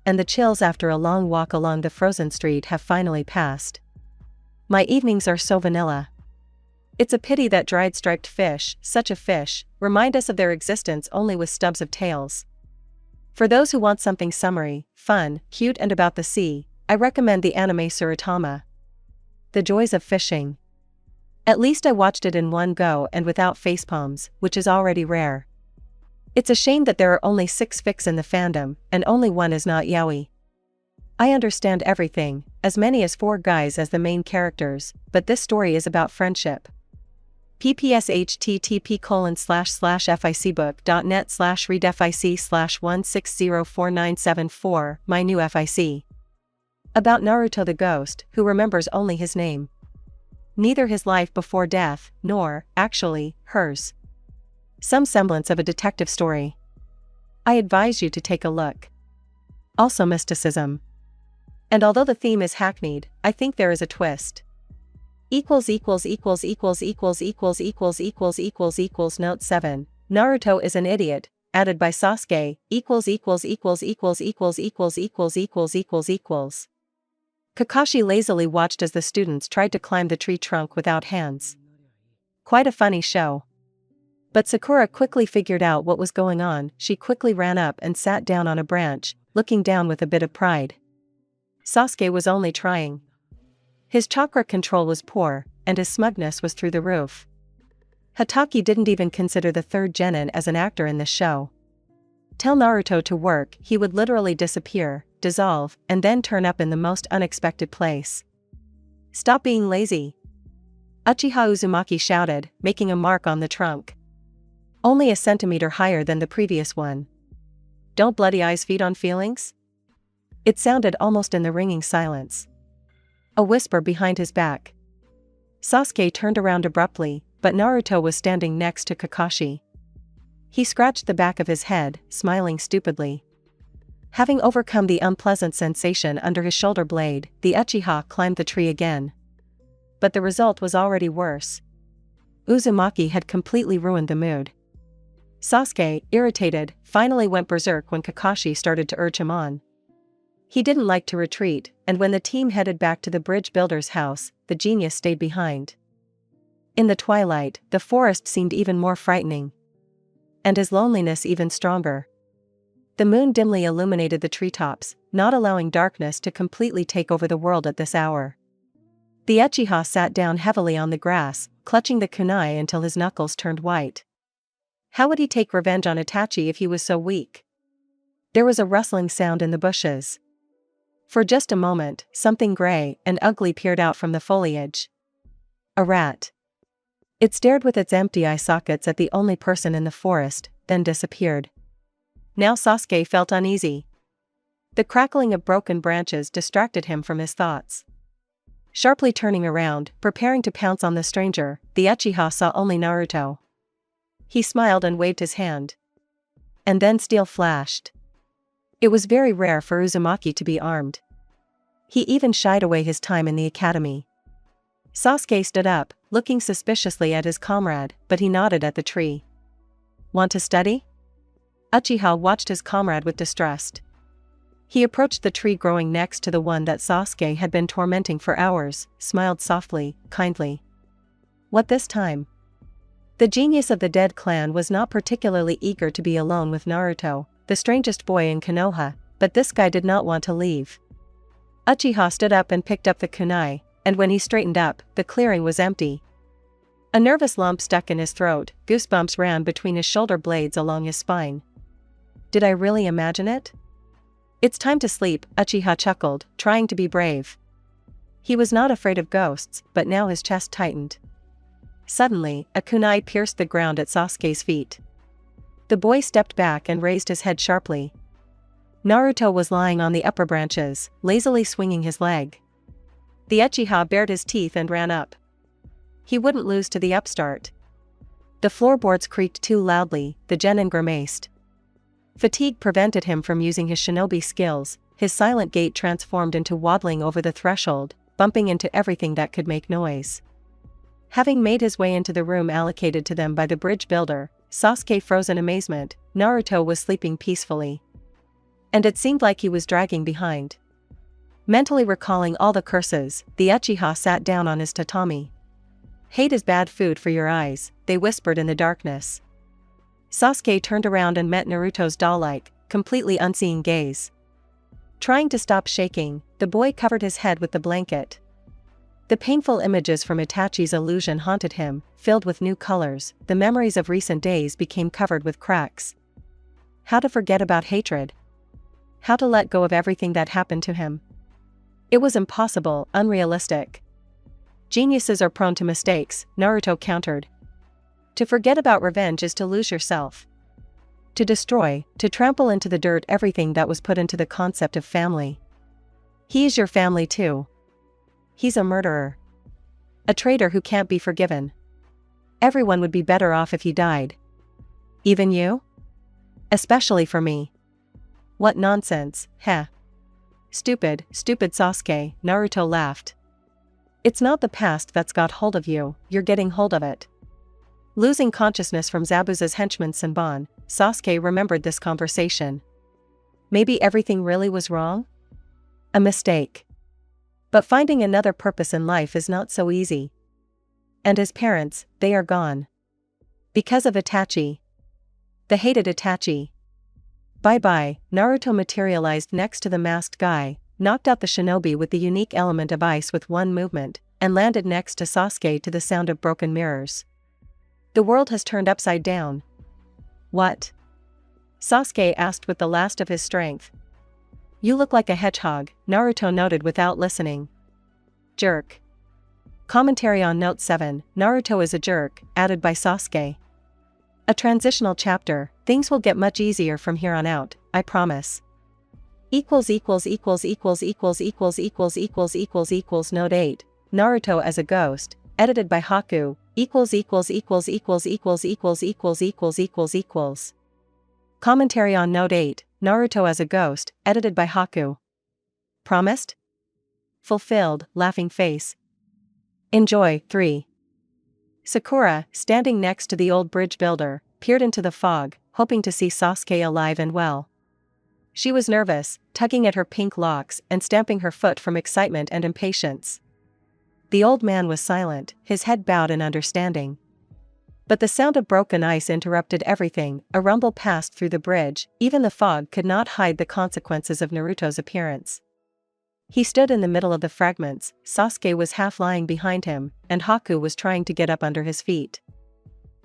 and the chills after a long walk along the frozen street have finally passed. My evenings are so vanilla. It's a pity that dried striped fish, such a fish, remind us of their existence only with stubs of tails. For those who want something summery, fun, cute and about the sea, I recommend the anime Suratama. The Joys of Fishing. At least I watched it in one go and without facepalms, which is already rare. It's a shame that there are only 6 fics in the fandom, and only one is not yaoi. I understand everything, as many as 4 guys as the main characters, but this story is about friendship. PPS http://ficbook.net/readfic/160494 My new FIC. About Naruto the ghost, who remembers only his name. Neither his life before death, nor, actually, hers. Some semblance of a detective story. I advise you to take a look. Also mysticism. And although the theme is hackneyed, I think there is a twist. Note 7. Naruto is an idiot, added by Sasuke. Kakashi lazily watched as the students tried to climb the tree trunk without hands. Quite a funny show. But Sakura quickly figured out what was going on. She quickly ran up and sat down on a branch, looking down with a bit of pride. Sasuke was only trying. His chakra control was poor, and his smugness was through the roof. Hatake didn't even consider the third genin as an actor in this show. Tell Naruto to work, he would literally disappear, dissolve, and then turn up in the most unexpected place. Stop being lazy. Uchiha Uzumaki shouted, making a mark on the trunk. Only a centimeter higher than the previous one. Don't bloody eyes feed on feelings? It sounded almost in the ringing silence. A whisper behind his back. Sasuke turned around abruptly, but Naruto was standing next to Kakashi. He scratched the back of his head, smiling stupidly. Having overcome the unpleasant sensation under his shoulder blade, the Uchiha climbed the tree again. But the result was already worse. Uzumaki had completely ruined the mood. Sasuke, irritated, finally went berserk when Kakashi started to urge him on. He didn't like to retreat, and when the team headed back to the bridge builder's house, the genius stayed behind. In the twilight, the forest seemed even more frightening. And his loneliness even stronger. The moon dimly illuminated the treetops, not allowing darkness to completely take over the world at this hour. The Uchiha sat down heavily on the grass, clutching the kunai until his knuckles turned white. How would he take revenge on Itachi if he was so weak? There was a rustling sound in the bushes. For just a moment, something gray and ugly peered out from the foliage. A rat. It stared with its empty eye sockets at the only person in the forest, then disappeared. Now Sasuke felt uneasy. The crackling of broken branches distracted him from his thoughts. Sharply turning around, preparing to pounce on the stranger, the Uchiha saw only Naruto. He smiled and waved his hand. And then steel flashed. It was very rare for Uzumaki to be armed. He even shied away his time in the academy. Sasuke stood up, looking suspiciously at his comrade, but he nodded at the tree. Want to study? Uchiha watched his comrade with distrust. He approached the tree growing next to the one that Sasuke had been tormenting for hours, smiled softly, kindly. What this time? The genius of the dead clan was not particularly eager to be alone with Naruto, the strangest boy in Konoha, but this guy did not want to leave. Uchiha stood up and picked up the kunai, and when he straightened up, the clearing was empty. A nervous lump stuck in his throat, goosebumps ran between his shoulder blades along his spine. Did I really imagine it? It's time to sleep, Uchiha chuckled, trying to be brave. He was not afraid of ghosts, but now his chest tightened. Suddenly, a kunai pierced the ground at Sasuke's feet. The boy stepped back and raised his head sharply. Naruto was lying on the upper branches, lazily swinging his leg. The Uchiha bared his teeth and ran up. He wouldn't lose to the upstart. The floorboards creaked too loudly, the genin grimaced. Fatigue prevented him from using his shinobi skills, his silent gait transformed into waddling over the threshold, bumping into everything that could make noise. Having made his way into the room allocated to them by the bridge builder, Sasuke froze in amazement. Naruto was sleeping peacefully. And it seemed like he was dragging behind. Mentally recalling all the curses, the Uchiha sat down on his tatami. "Hate is bad food for your eyes," they whispered in the darkness. Sasuke turned around and met Naruto's doll-like, completely unseeing gaze. Trying to stop shaking, the boy covered his head with the blanket. The painful images from Itachi's illusion haunted him, filled with new colors. The memories of recent days became covered with cracks. How to forget about hatred? How to let go of everything that happened to him? It was impossible, unrealistic. Geniuses are prone to mistakes, Naruto countered. To forget about revenge is to lose yourself. To destroy, to trample into the dirt everything that was put into the concept of family. He is your family too. He's a murderer. A traitor who can't be forgiven. Everyone would be better off if he died. Even you? Especially for me. What nonsense, heh? Stupid, stupid Sasuke, Naruto laughed. It's not the past that's got hold of you, you're getting hold of it. Losing consciousness from Zabuza's henchman Senbon, Sasuke remembered this conversation. Maybe everything really was wrong? A mistake. But finding another purpose in life is not so easy. And his parents, they are gone. Because of Itachi. The hated Itachi. Bye-bye, Naruto materialized next to the masked guy, knocked out the shinobi with the unique element of ice with one movement, and landed next to Sasuke to the sound of broken mirrors. The world has turned upside down. What? Sasuke asked with the last of his strength. You look like a hedgehog, Naruto noted without listening. Jerk. Commentary on Note 7, Naruto is a jerk, added by Sasuke. A transitional chapter, things will get much easier from here on out, I promise. Note 8, Naruto as a ghost, edited by Haku, Commentary on Note 8, Naruto as a ghost, edited by Haku. Promised? Fulfilled, laughing face. Enjoy. 3. Sakura, standing next to the old bridge builder, peered into the fog, hoping to see Sasuke alive and well. She was nervous, tugging at her pink locks and stamping her foot from excitement and impatience. The old man was silent, his head bowed in understanding. But the sound of broken ice interrupted everything. A rumble passed through the bridge, even the fog could not hide the consequences of Naruto's appearance. He stood in the middle of the fragments, Sasuke was half lying behind him, and Haku was trying to get up under his feet.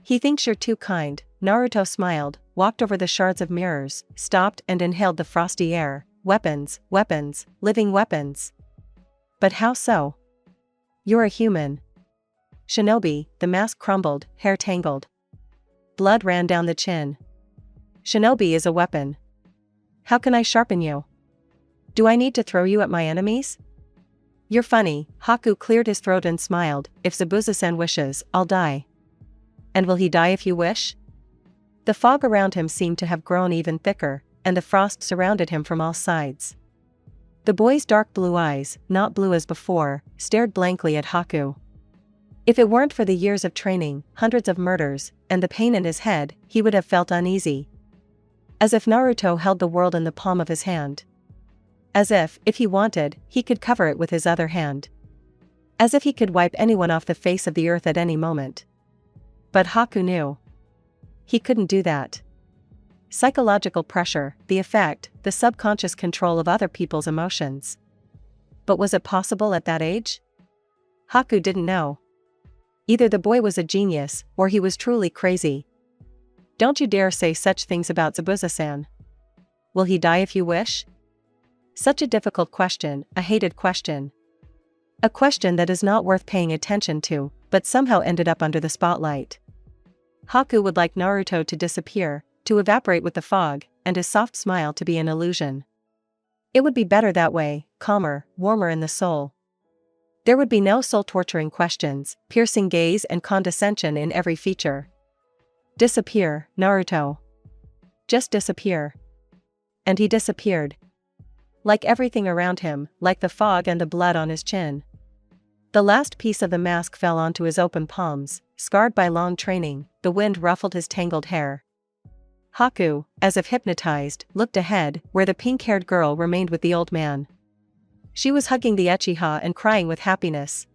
He thinks you're too kind, Naruto smiled, walked over the shards of mirrors, stopped and inhaled the frosty air. Weapons, weapons, living weapons. But how so? You're a human. Shinobi, the mask crumbled, hair tangled. Blood ran down the chin. Shinobi is a weapon. How can I sharpen you? Do I need to throw you at my enemies? You're funny, Haku cleared his throat and smiled, if Zabuza-san wishes, I'll die. And will he die if you wish? The fog around him seemed to have grown even thicker, and the frost surrounded him from all sides. The boy's dark blue eyes, not blue as before, stared blankly at Haku. If it weren't for the years of training, hundreds of murders, and the pain in his head, he would have felt uneasy. As if Naruto held the world in the palm of his hand. As if he wanted, he could cover it with his other hand. As if he could wipe anyone off the face of the earth at any moment. But Haku knew. He couldn't do that. Psychological pressure, the effect, the subconscious control of other people's emotions. But was it possible at that age? Haku didn't know. Either the boy was a genius, or he was truly crazy. Don't you dare say such things about Zabuza-san. Will he die if you wish? Such a difficult question, a hated question. A question that is not worth paying attention to, but somehow ended up under the spotlight. Haku would like Naruto to disappear, to evaporate with the fog, and his soft smile to be an illusion. It would be better that way, calmer, warmer in the soul. There would be no soul-torturing questions, piercing gaze and condescension in every feature. Disappear, Naruto. Just disappear. And he disappeared. Like everything around him, like the fog and the blood on his chin. The last piece of the mask fell onto his open palms, scarred by long training, the wind ruffled his tangled hair. Haku, as if hypnotized, looked ahead, where the pink-haired girl remained with the old man. She was hugging the Uchiha and crying with happiness.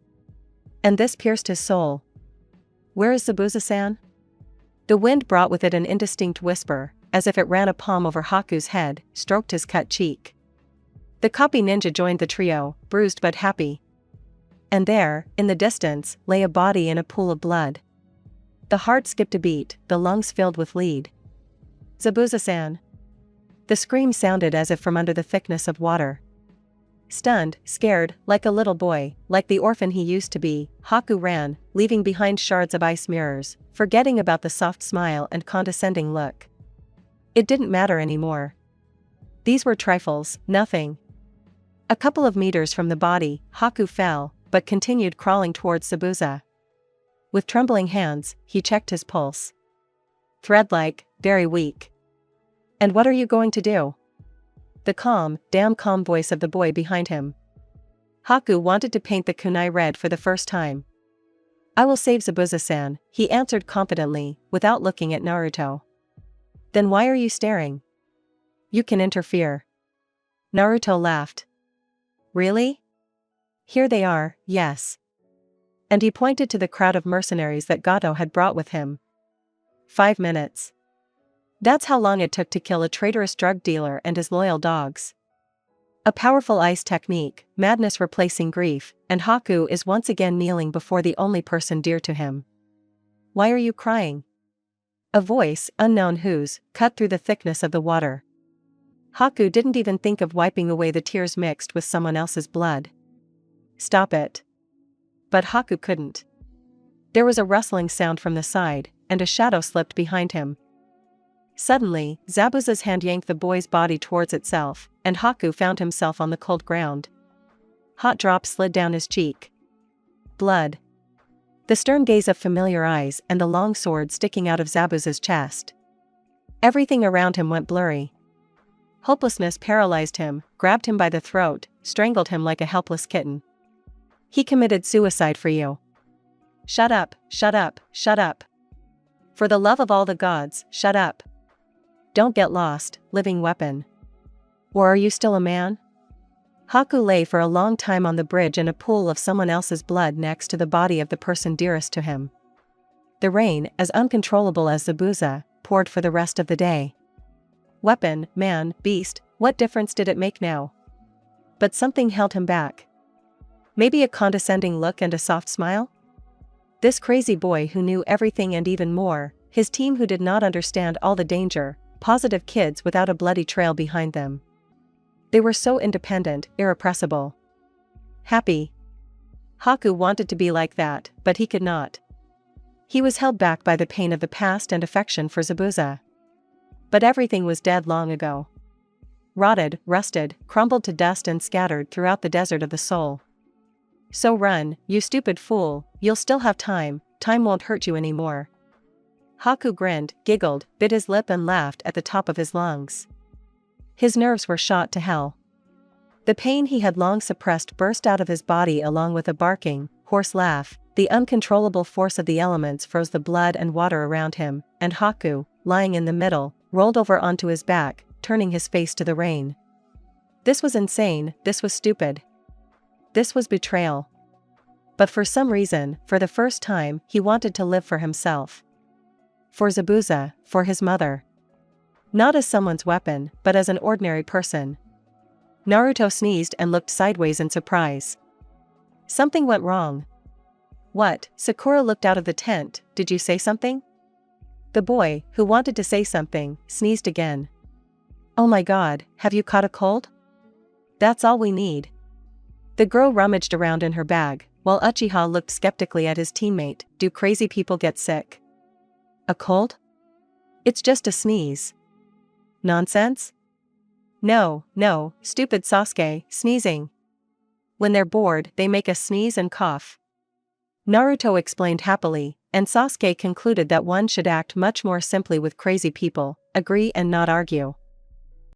And this pierced his soul. "Where is Zabuza-san?" The wind brought with it an indistinct whisper, as if it ran a palm over Haku's head, stroked his cut cheek. The copy ninja joined the trio, bruised but happy. And there, in the distance, lay a body in a pool of blood. The heart skipped a beat, the lungs filled with lead. "Zabuza-san!" The scream sounded as if from under the thickness of water. Stunned, scared, like a little boy, like the orphan he used to be, Haku ran, leaving behind shards of ice mirrors, forgetting about the soft smile and condescending look. It didn't matter anymore. These were trifles, nothing. A couple of meters from the body, Haku fell, but continued crawling towards Zabuza. With trembling hands, he checked his pulse. Thread-like, very weak. "And what are you going to do?" The calm, damn calm voice of the boy behind him. Haku wanted to paint the kunai red for the first time. "I will save Zabuza-san," he answered confidently, without looking at Naruto. "Then why are you staring? You can interfere." Naruto laughed. "Really? Here they are, yes." And he pointed to the crowd of mercenaries that Gato had brought with him. 5 minutes. That's how long it took to kill a traitorous drug dealer and his loyal dogs. A powerful ice technique, madness replacing grief, and Haku is once again kneeling before the only person dear to him. "Why are you crying?" A voice, unknown whose, cut through the thickness of the water. Haku didn't even think of wiping away the tears mixed with someone else's blood. "Stop it." But Haku couldn't. There was a rustling sound from the side, and a shadow slipped behind him. Suddenly, Zabuza's hand yanked the boy's body towards itself, and Haku found himself on the cold ground. Hot drops slid down his cheek. Blood. The stern gaze of familiar eyes and the long sword sticking out of Zabuza's chest. Everything around him went blurry. Hopelessness paralyzed him, grabbed him by the throat, strangled him like a helpless kitten. "He committed suicide for you." "Shut up, shut up, shut up. For the love of all the gods, shut up. Don't get lost, living weapon. Or are you still a man?" Haku lay for a long time on the bridge in a pool of someone else's blood next to the body of the person dearest to him. The rain, as uncontrollable as Zabuza, poured for the rest of the day. Weapon, man, beast, what difference did it make now? But something held him back. Maybe a condescending look and a soft smile? This crazy boy who knew everything and even more, his team who did not understand all the danger, positive kids without a bloody trail behind them. They were so independent, irrepressible. Happy. Haku wanted to be like that, but he could not. He was held back by the pain of the past and affection for Zabuza. But everything was dead long ago. Rotted, rusted, crumbled to dust and scattered throughout the desert of the soul. So run, you stupid fool, you'll still have time, time won't hurt you anymore. Haku grinned, giggled, bit his lip and laughed at the top of his lungs. His nerves were shot to hell. The pain he had long suppressed burst out of his body along with a barking, hoarse laugh. The uncontrollable force of the elements froze the blood and water around him, and Haku, lying in the middle, rolled over onto his back, turning his face to the rain. This was insane, this was stupid. This was betrayal. But for some reason, for the first time, he wanted to live for himself. For Zabuza, for his mother. Not as someone's weapon, but as an ordinary person. Naruto sneezed and looked sideways in surprise. Something went wrong. "What?" Sakura looked out of the tent. "Did you say something?" The boy, who wanted to say something, sneezed again. "Oh my god, have you caught a cold?" "That's all we need." The girl rummaged around in her bag, while Uchiha looked skeptically at his teammate. "Do crazy people get sick?" "A cold? It's just a sneeze." "Nonsense?" No, stupid Sasuke, sneezing. When they're bored, they make us sneeze and cough." Naruto explained happily, and Sasuke concluded that one should act much more simply with crazy people, agree and not argue.